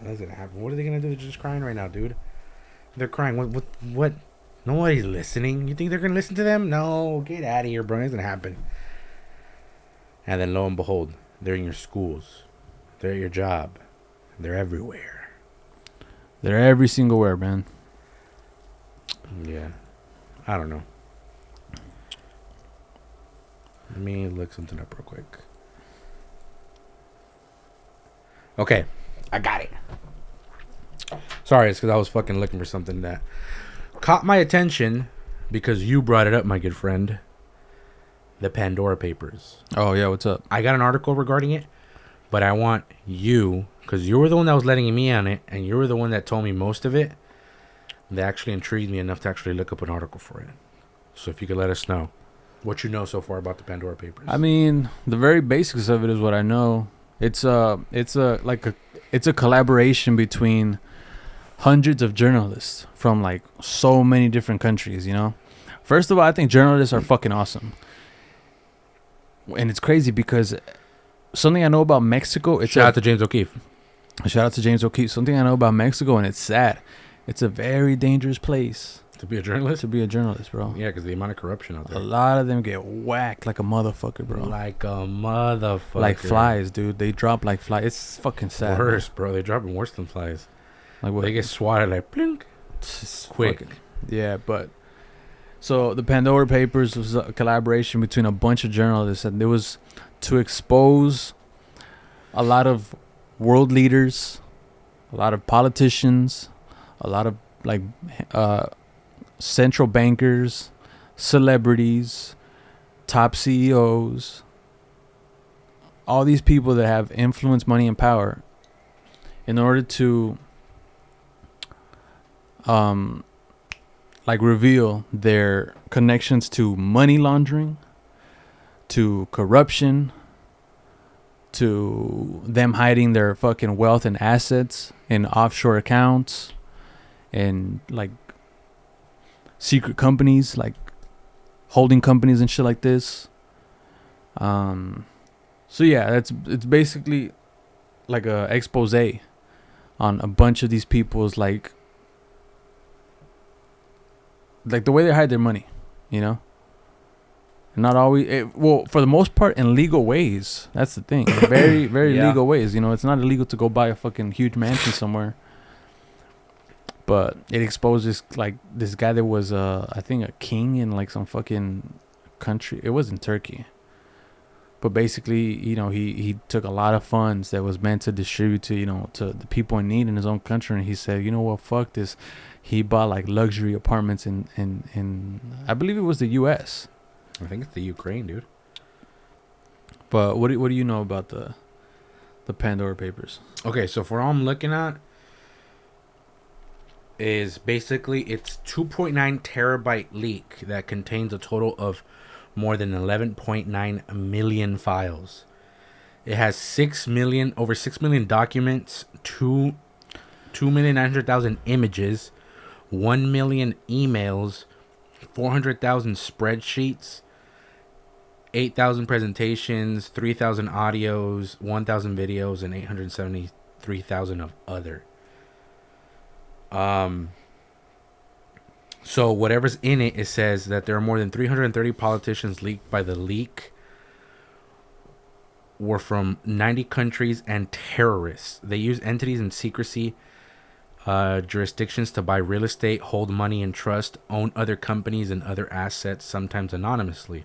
that's gonna happen. What are they gonna do? They're just crying right now, dude. They're crying. What? Nobody's listening. You think they're gonna listen to them? No, get out of here, bro. It's gonna happen. And then lo and behold, they're in your schools. They're at your job. They're everywhere. They're every single where, man. Yeah. I don't know. Let me look something up real quick. Okay. I got it. Sorry, it's because I was fucking looking for something that caught my attention because you brought it up, my good friend. The Pandora Papers. Oh, yeah, what's up? I got an article regarding it, but I want you, because you were the one that was letting me on it, and you were the one that told me most of it, that actually intrigued me enough to actually look up an article for it. So if you could let us know what you know so far about the Pandora Papers. I mean, the very basics of it is what I know. It's a collaboration between hundreds of journalists from like so many different countries, you know? First of all, I think journalists are fucking awesome. And it's crazy because something I know about Mexico, shout out to James O'Keefe. Shout out to James O'Keefe. Something I know about Mexico, and it's sad. It's a very dangerous place To be a journalist? to be a journalist, bro. Yeah, because the amount of corruption out there. A lot of them get whacked like a motherfucker, bro. Like a motherfucker. Like flies, dude. They drop like flies. It's fucking sad. Worse, bro. They drop them worse than flies. Like what? They get swatted like plink. Quick. Yeah, but so the Pandora Papers was a collaboration between a bunch of journalists, and it was to expose a lot of world leaders, a lot of politicians, a lot of like central bankers, celebrities, top CEOs, all these people that have influence, money, and power, in order to like reveal their connections to money laundering, to corruption, to them hiding their fucking wealth and assets in offshore accounts and like secret companies, like holding companies and shit like this. So yeah, it's basically like a expose on a bunch of these people's like the way they hide their money, you know? Not always, well, for the most part, in legal ways. That's the thing. Very, very Yeah. legal ways. You know, it's not illegal to go buy a fucking huge mansion somewhere. But it exposes, like, this guy that was, I think, a king in, like, some fucking country. It was in Turkey. But basically, you know, he took a lot of funds that was meant to distribute to, you know, to the people in need in his own country. And he said, you know what, fuck this. He bought, like, luxury apartments in I believe it was the U.S., I think it's the Ukraine, dude. But what do you know about the Pandora Papers? Okay, so for all I'm looking at is basically it's 2.9 terabyte leak that contains a total of more than 11.9 million files. It has over 6 million documents, 2,900,000 images, 1 million emails, 400,000 spreadsheets, 8,000 presentations, 3,000 audios, 1,000 videos, and 873,000 of other. So whatever's in it, it says that there are more than 330 politicians leaked by the leak were from 90 countries and terrorists. They use entities in secrecy jurisdictions to buy real estate, hold money in trust, own other companies and other assets, sometimes anonymously.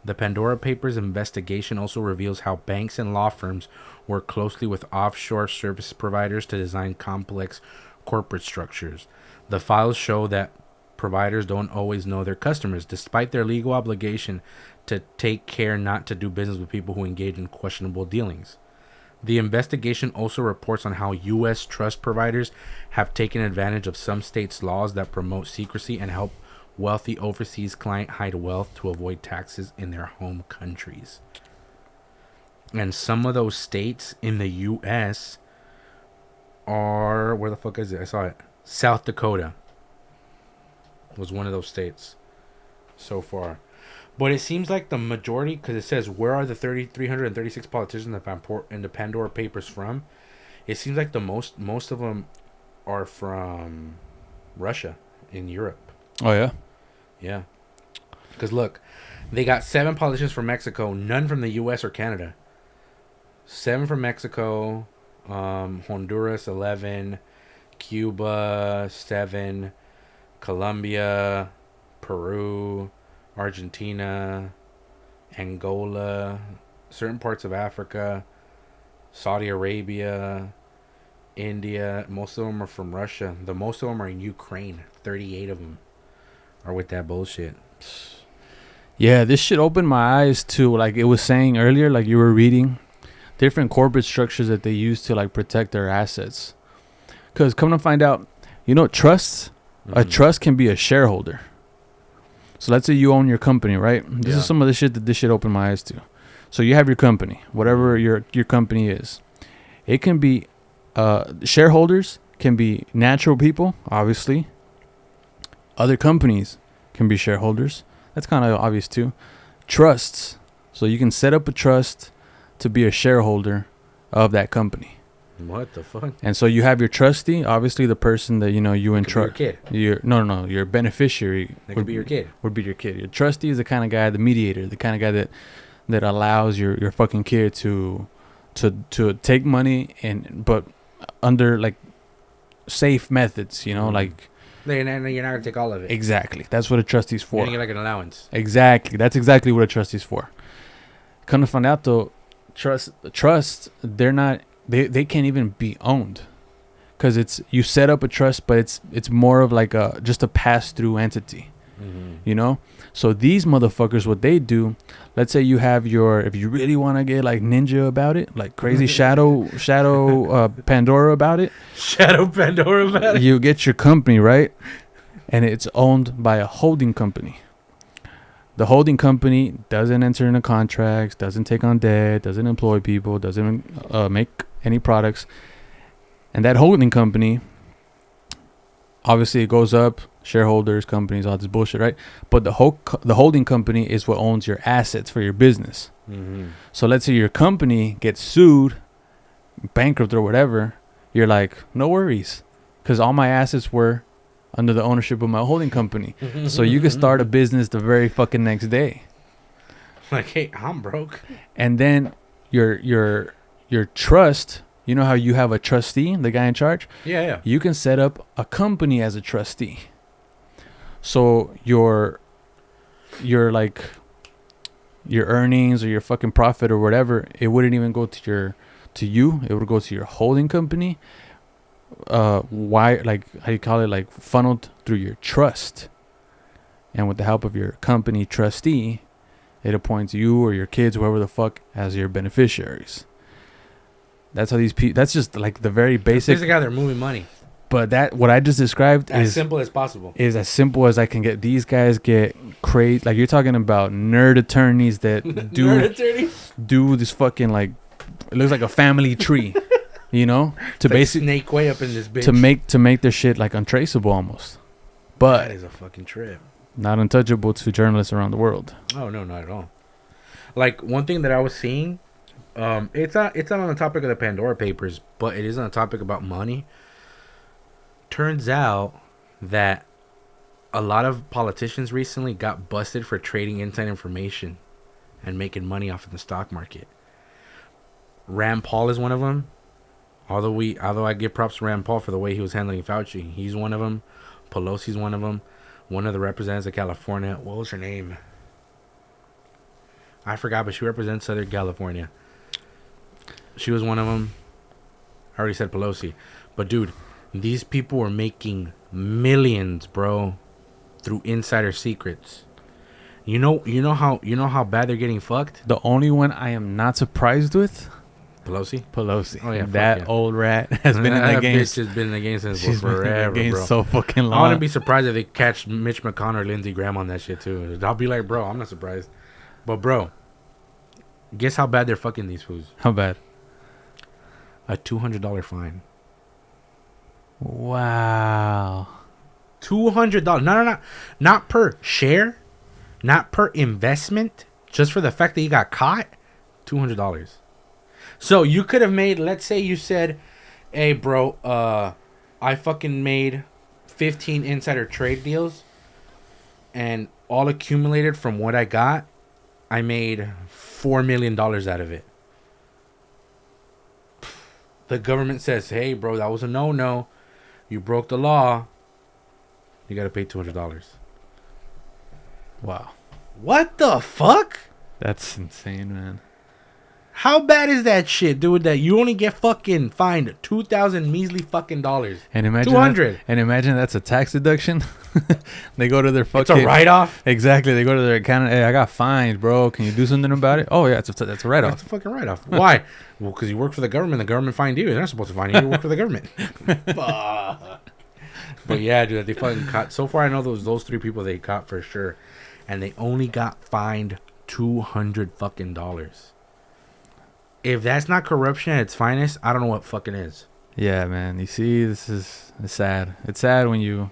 The Pandora Papers investigation also reveals how banks and law firms work closely with offshore service providers to design complex corporate structures. The files show that providers don't always know their customers, despite their legal obligation to take care not to do business with people who engage in questionable dealings. The investigation also reports on how U.S. trust providers have taken advantage of some states' laws that promote secrecy and help wealthy overseas clients hide wealth to avoid taxes in their home countries. And some of those states in the U.S. are... Where the fuck is it? I saw it. South Dakota was one of those states so far. But it seems like the majority, because it says, where are the 336 politicians in the Pandora Papers from? It seems like the most of them are from Russia in Europe. Oh, yeah? Yeah. Because look, they got 7 politicians from Mexico, none from the U.S. or Canada. 7 from Mexico, Honduras 11, Cuba 7, Colombia, Peru, Argentina, Angola, certain parts of Africa, Saudi Arabia, India. Most of them are from Russia. The most of them are in Ukraine. 38 of them are with that bullshit. Yeah, this shit opened my eyes to, like it was saying earlier, like you were reading, different corporate structures that they use to like protect their assets. Because come to find out, trusts, a trust can be a shareholder. So let's say you own your company, right? This is some of the shit that this shit opened my eyes to. So you have your company, whatever your company is. It can be, shareholders can be natural people, obviously. Other companies can be shareholders. That's kind of obvious too. Trusts. So you can set up a trust to be a shareholder of that company. What the fuck? And so you have your trustee, obviously the person that you entrust. Your kid. Your beneficiary. That could be your kid. Would be your kid. Your trustee is the kind of guy, the mediator, the kind of guy that allows your fucking kid to take money but under like safe methods, like. You're not gonna take all of it. Exactly. That's what a trustee's for. You're gonna get like an allowance. Exactly. That's exactly what a trustee's for. Come to find out though, trusts, they're not. They can't even be owned, because you set up a trust, but it's more of like just a pass through entity, So these motherfuckers, what they do, let's say you have if you really want to get like ninja about it, like crazy shadow Pandora about it. Shadow Pandora about it. You get your company, right, and it's owned by a holding company. The holding company doesn't enter into contracts, doesn't take on debt, doesn't employ people, doesn't make any products. And that holding company, obviously it goes up, shareholders, companies, all this bullshit, right? But the holding company is what owns your assets for your business. So let's say your company gets sued, bankrupt or whatever, you're like, no worries, because all my assets were under the ownership of my holding company. So you can start a business the very fucking next day. Like, hey, I'm broke. And then your trust, you know how you have a trustee, the guy in charge? Yeah. You can set up a company as a trustee. So your earnings or your fucking profit or whatever, it wouldn't even go to you. It would go to your holding company. Why, like, how you call it, like funneled through your trust. And with the help of your company trustee, it appoints you or your kids, whoever the fuck, as your beneficiaries. That's how these people. That's just like the very basic. Basically, how they're moving money. But what I just described as simple as possible. Is as simple as I can get. These guys get crazy. Like, you're talking about nerd attorneys that do this fucking, like, it looks like a family tree. To basically snake way up in this bitch. to make their shit like untraceable almost. But that is a fucking trip. Not untouchable to journalists around the world. Oh no, not at all. Like, one thing that I was seeing, it's not on the topic of the Pandora Papers, but it is on the topic about money. Turns out that a lot of politicians recently got busted for trading inside information and making money off of the stock market. Rand Paul is one of them. Although I give props to Rand Paul for the way he was handling Fauci, he's one of them. Pelosi's one of them. One of the representatives of California. What was her name? I forgot, but she represents Southern California. She was one of them. I already said Pelosi. But dude, these people were making millions, bro, through insider secrets. You know how bad they're getting fucked? The only one I am not surprised with, Pelosi. Oh yeah, that old rat has been in the game. Bitch has been in the game since She's forever, been in the game bro. so fucking long. I wouldn't be surprised if they catch Mitch McConnell or Lindsey Graham on that shit too. I'll be like, bro, I'm not surprised. But bro, guess how bad they're fucking these fools? How bad? A $200 fine. Wow. $200. No, not per share, not per investment. Just for the fact that you got caught, $200. So you could have made, let's say you said, hey bro, I fucking made 15 insider trade deals, and all accumulated from what I got, I made $4 million out of it. The government says, hey, bro, that was a no-no. You broke the law. You got to pay $200. Wow. What the fuck? That's insane, man. How bad is that shit, dude? That you only get fucking fined $2,000 measly fucking dollars. And imagine 200. And imagine that's a tax deduction. They go to their fucking. It's a write-off. Exactly. They go to their accountant. Hey, I got fined, bro. Can you do something about it? Oh yeah, that's a That's write-off. a fucking write-off. Why? Well, because you work for the government. The government fined you. They're not supposed to fine you. You work for the government. But yeah, dude, they fucking caught. So far, I know those 3 people they caught for sure, and they only got fined $200 fucking dollars. If that's not corruption at its finest, I don't know what fucking is. Yeah, man. You see, it's sad. It's sad when you.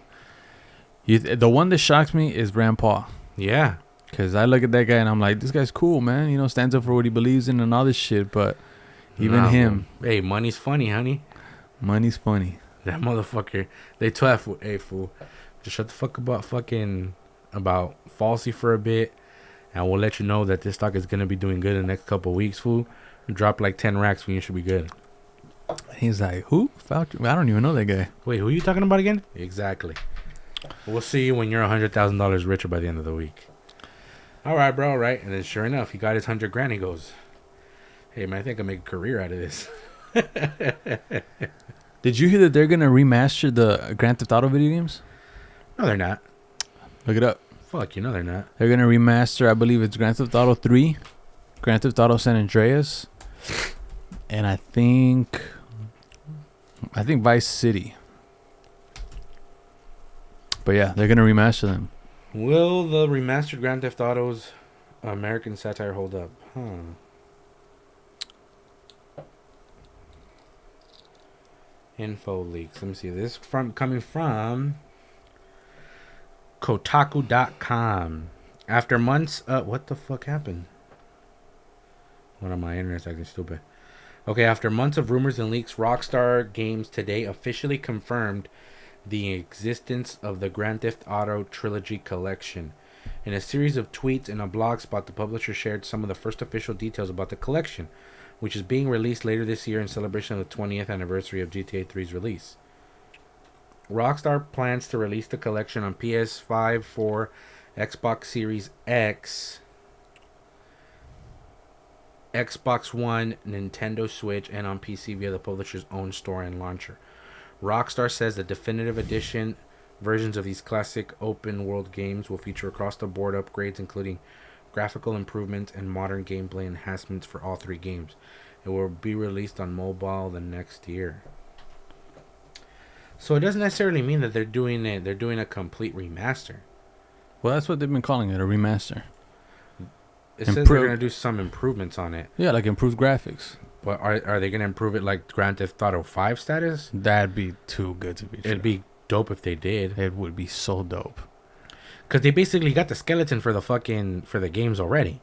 The one that shocks me is Grandpa. Yeah. Because I look at that guy and I'm like, this guy's cool, man. You know, stands up for what he believes in and all this shit. But even him. Bro. Hey, money's funny, honey. Money's funny. That motherfucker. They told that hey, fool, just shut the fuck about Falsey for a bit. And we'll let you know that this stock is going to be doing good in the next couple of weeks, fool. Drop like 10 racks when you should be good. He's like, who? Fauci? I don't even know that guy. Wait, who are you talking about again? Exactly. We'll see you when you're $100,000 richer by the end of the week. All right, bro. All right. And then sure enough, he got his 100 grand. He goes, hey, man, I think I'll make a career out of this. Did you hear that they're going to remaster the Grand Theft Auto video games? No, they're not. Look it up. Fuck, you know they're not. They're going to remaster, I believe it's Grand Theft Auto 3, Grand Theft Auto San Andreas, and I think Vice City. But yeah, they're going to remaster them. Will the remastered Grand Theft Auto's American satire hold up? Info leaks. Let me see. This coming from Kotaku.com. After months, what the fuck happened? One of my internet's acting stupid. Okay, after months of rumors and leaks, Rockstar Games today officially confirmed the existence of the Grand Theft Auto Trilogy Collection. In a series of tweets and a blog spot, the publisher shared some of the first official details about the collection, which is being released later this year in celebration of the 20th anniversary of GTA 3's release. Rockstar plans to release the collection on PS5, 4, Xbox Series X, Xbox One, Nintendo Switch, and on PC via the publisher's own store and launcher. Rockstar says the definitive edition versions of these classic open-world games will feature across-the-board upgrades, including graphical improvements and modern gameplay enhancements for all 3 games. It will be released on mobile the next year. So it doesn't necessarily mean that they're doing a complete remaster. Well, that's what they've been calling it, a remaster. It says they're going to do some improvements on it. Yeah, like improved graphics. But are they going to improve it like Grand Theft Auto 5 status? That'd be too good to be true. It'd be dope if they did. It would be so dope. Because they basically got the skeleton for the games already.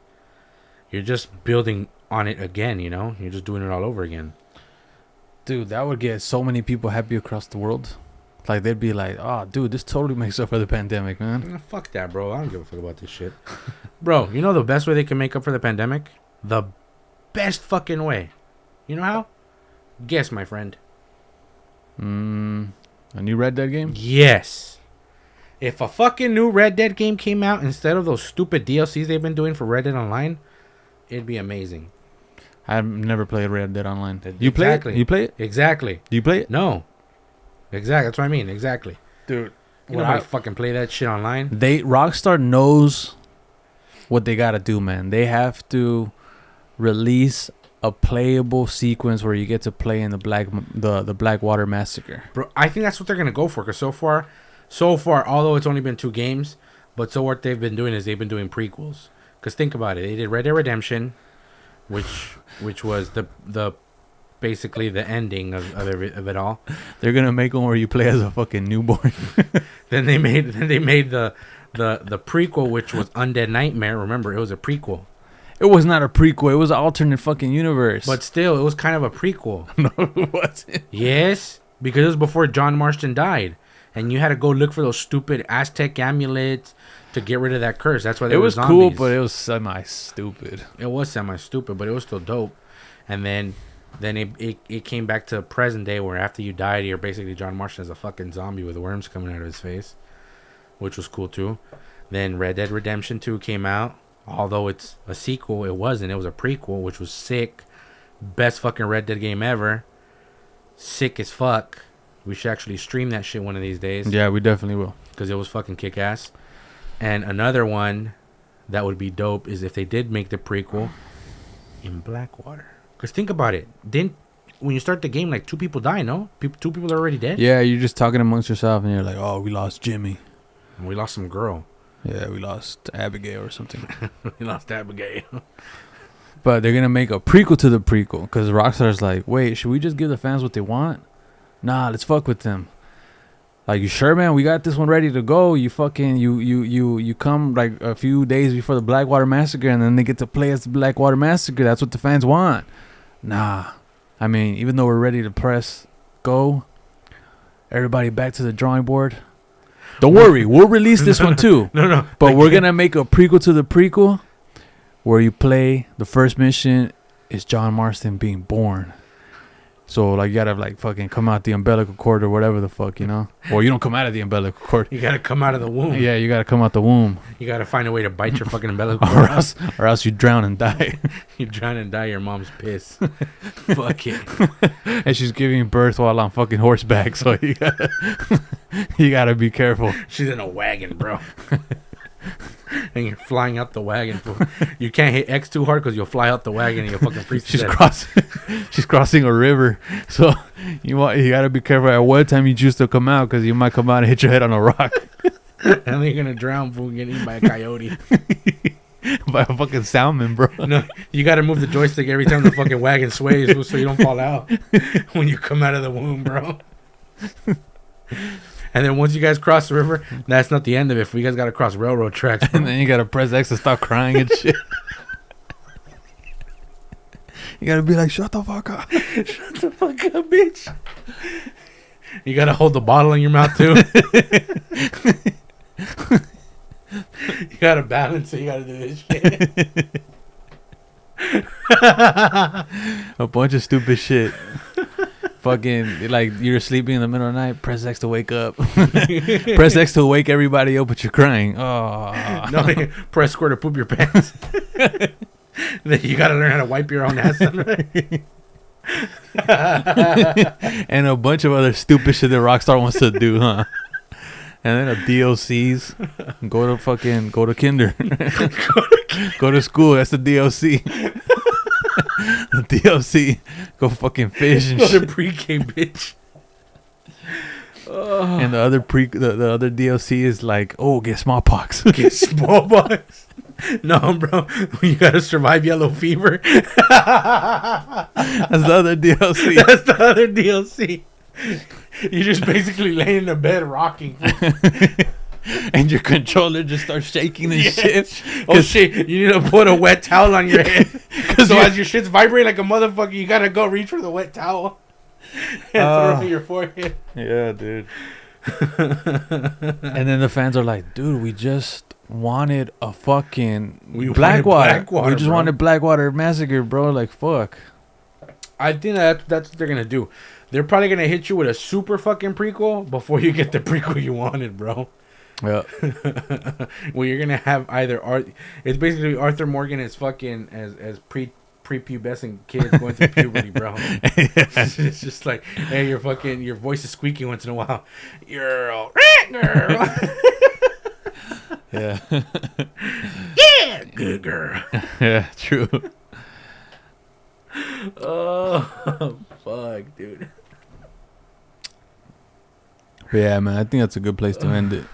You're just building on it again, you know? You're just doing it all over again. Dude, that would get so many people happy across the world. Like, they'd be like, oh, dude, this totally makes up for the pandemic, man. Fuck that, bro. I don't give a fuck about this shit. Bro, you know the best way they can make up for the pandemic? The best fucking way. You know how? Guess, my friend. A new Red Dead game? Yes. If a fucking new Red Dead game came out instead of those stupid DLCs they've been doing for Red Dead Online, it'd be amazing. I've never played Red Dead Online. You play it? You play it? Exactly. Do you play it? No. Exactly. That's what I mean. Exactly. Dude. Nobody fucking play that shit online. Rockstar knows what they gotta do, man. They have to release a playable sequence where you get to play in the Blackwater Massacre. Bro, I think that's what they're gonna go for. Cause so far, although it's only been 2 games, but so what they've been doing is they've been doing prequels. Cause think about it, they did Red Dead Redemption, which was the basically the ending of it all. They're gonna make one where you play as a fucking newborn. Then they made the prequel, which was Undead Nightmare. Remember, it was a prequel. It was not a prequel. It was an alternate fucking universe. But still, it was kind of a prequel. No, it wasn't. Yes, because it was before John Marston died, and you had to go look for those stupid Aztec amulets to get rid of that curse. That's why it was cool, but it was semi-stupid. It was semi-stupid, but it was still dope. And then Then it came back to present day where after you died, you're basically John Marston as a fucking zombie with worms coming out of his face, which was cool too. Then Red Dead Redemption 2 came out. Although it's a sequel, it wasn't. It was a prequel, which was sick. Best fucking Red Dead game ever. Sick as fuck. We should actually stream that shit one of these days. Yeah, we definitely will. Because it was fucking kick-ass. And another one that would be dope is if they did make the prequel in Blackwater. Because think about it. When you start the game, like 2 people die, no? Two people are already dead? Yeah, you're just talking amongst yourself and you're like, oh, we lost Jimmy. And we lost some girl. Yeah, we lost Abigail or something. We lost Abigail. But they're going to make a prequel to the prequel. Because Rockstar's like, wait, should we just give the fans what they want? Nah, let's fuck with them. Like, you sure, man? We got this one ready to go. You fucking, you come like a few days before the Blackwater Massacre and then they get to play as the Blackwater Massacre. That's what the fans want. Nah. I mean, even though we're ready to press go, everybody back to the drawing board. Don't worry, we'll release this one too. No. But we're going to make a prequel to the prequel where you play the first mission is John Marston being born. So, like, you got to, like, fucking come out the umbilical cord or whatever the fuck, you know? Or you don't come out of the umbilical cord. You got to come out of the womb. Yeah, you got to come out the womb. You got to find a way to bite your fucking umbilical cord. or else you drown and die. You drown and die, your mom's pissed. Fuck it. And she's giving birth while on fucking horseback, so you gotta be careful. She's in a wagon, bro. And you're flying out the wagon. You can't hit X too hard because you'll fly out the wagon and you'll fucking freeze to death. She's crossing a river, so you gotta be careful at what time you choose to come out because you might come out and hit your head on a rock. And then you're gonna drown fool and get eaten by a coyote. By a fucking salmon, bro. No, you gotta move the joystick every time the fucking wagon sways fool, so you don't fall out when you come out of the womb, bro. And then once you guys cross the river, that's not the end of it. You guys gotta cross railroad tracks, bro. And then you gotta press X to stop crying and shit. You gotta be like, shut the fuck up. Shut the fuck up, bitch. You gotta hold the bottle in your mouth too. You gotta balance it. You gotta do this shit. A bunch of stupid shit. Fucking, like, you're sleeping in the middle of the night, press X to wake up. Press X to wake everybody up, but you're crying. Oh. No, press square to poop your pants. Then you gotta learn how to wipe your own ass. And a bunch of other stupid shit that Rockstar wants to do, huh? And then DLCs. Go to kinder. Go to school. That's the DLC. The DLC. Go fucking fish and Go shit. to pre-K, bitch. And the other DLC is like, oh, get smallpox. Get smallpox. No, bro. You gotta survive yellow fever. That's the other DLC. That's the other DLC. You're just basically laying in the bed rocking. And your controller just starts shaking and shit. Oh shit! You need to put a wet towel on your head. So as your shit's vibrating like a motherfucker, you gotta go reach for the wet towel and throw it on your forehead. Yeah, dude. And then the fans are like, dude, we just wanted a fucking Blackwater. We just wanted Blackwater Massacre, bro. Like, fuck. I think that's what they're gonna do. They're probably gonna hit you with a super fucking prequel before you get the prequel you wanted, bro. Yeah. Well, you're gonna have either it's basically Arthur Morgan as fucking as prepubescent kids going through puberty, bro. It's just like, hey, your voice is squeaky once in a while. Girl. Yeah. Yeah, good girl. Yeah, true. Oh, fuck, dude. But yeah, man, I think that's a good place to end it.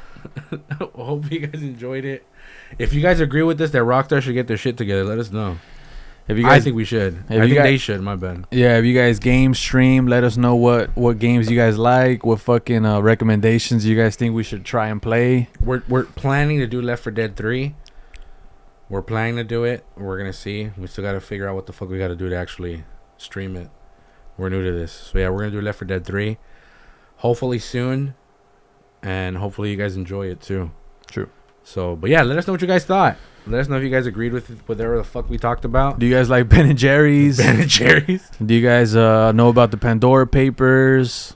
Hope you guys enjoyed it. If you guys agree with this, that Rockstar should get their shit together, let us know. If you guys, I think we should. I think they should. My bad. Yeah, if you guys game stream, let us know what games you guys like, what fucking recommendations you guys think we should try and play. We're planning to do Left 4 Dead 3. We're planning to do it. We're gonna see. We still gotta figure out what the fuck we gotta do to actually stream it. We're new to this, so yeah, we're gonna do Left 4 Dead 3. Hopefully soon, and hopefully you guys enjoy it too. True. So, but yeah, let us know what you guys thought. Let us know if you guys agreed with whatever the fuck we talked about. Do you guys like Ben and Jerry's? Ben and Jerry's. Do you guys know about the Pandora Papers?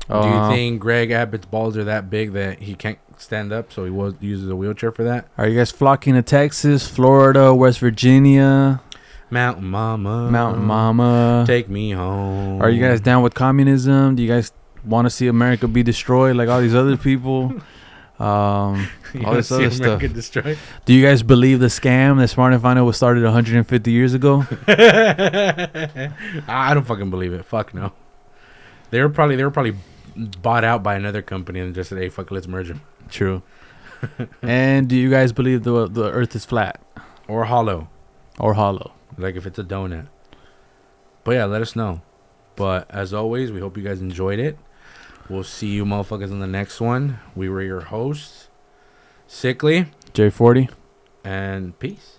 Do you think Greg Abbott's balls are that big that he can't stand up, so uses a wheelchair for that? Are you guys flocking to Texas, Florida, West Virginia? Mountain Mama. Take me home. Are you guys down with communism? Do you guys want to see America be destroyed like all these other people? All this other stuff. Destroyed? Do you guys believe the scam that Smart and Final was started 150 years ago? I don't fucking believe it. Fuck no. They were probably bought out by another company and just said, "Hey, fuck, let's merge them." True. And do you guys believe the Earth is flat Or hollow. or hollow? Like if it's a donut. But yeah, let us know. But as always, we hope you guys enjoyed it. We'll see you motherfuckers in the next one. We were your hosts, Sickly, J40. and peace.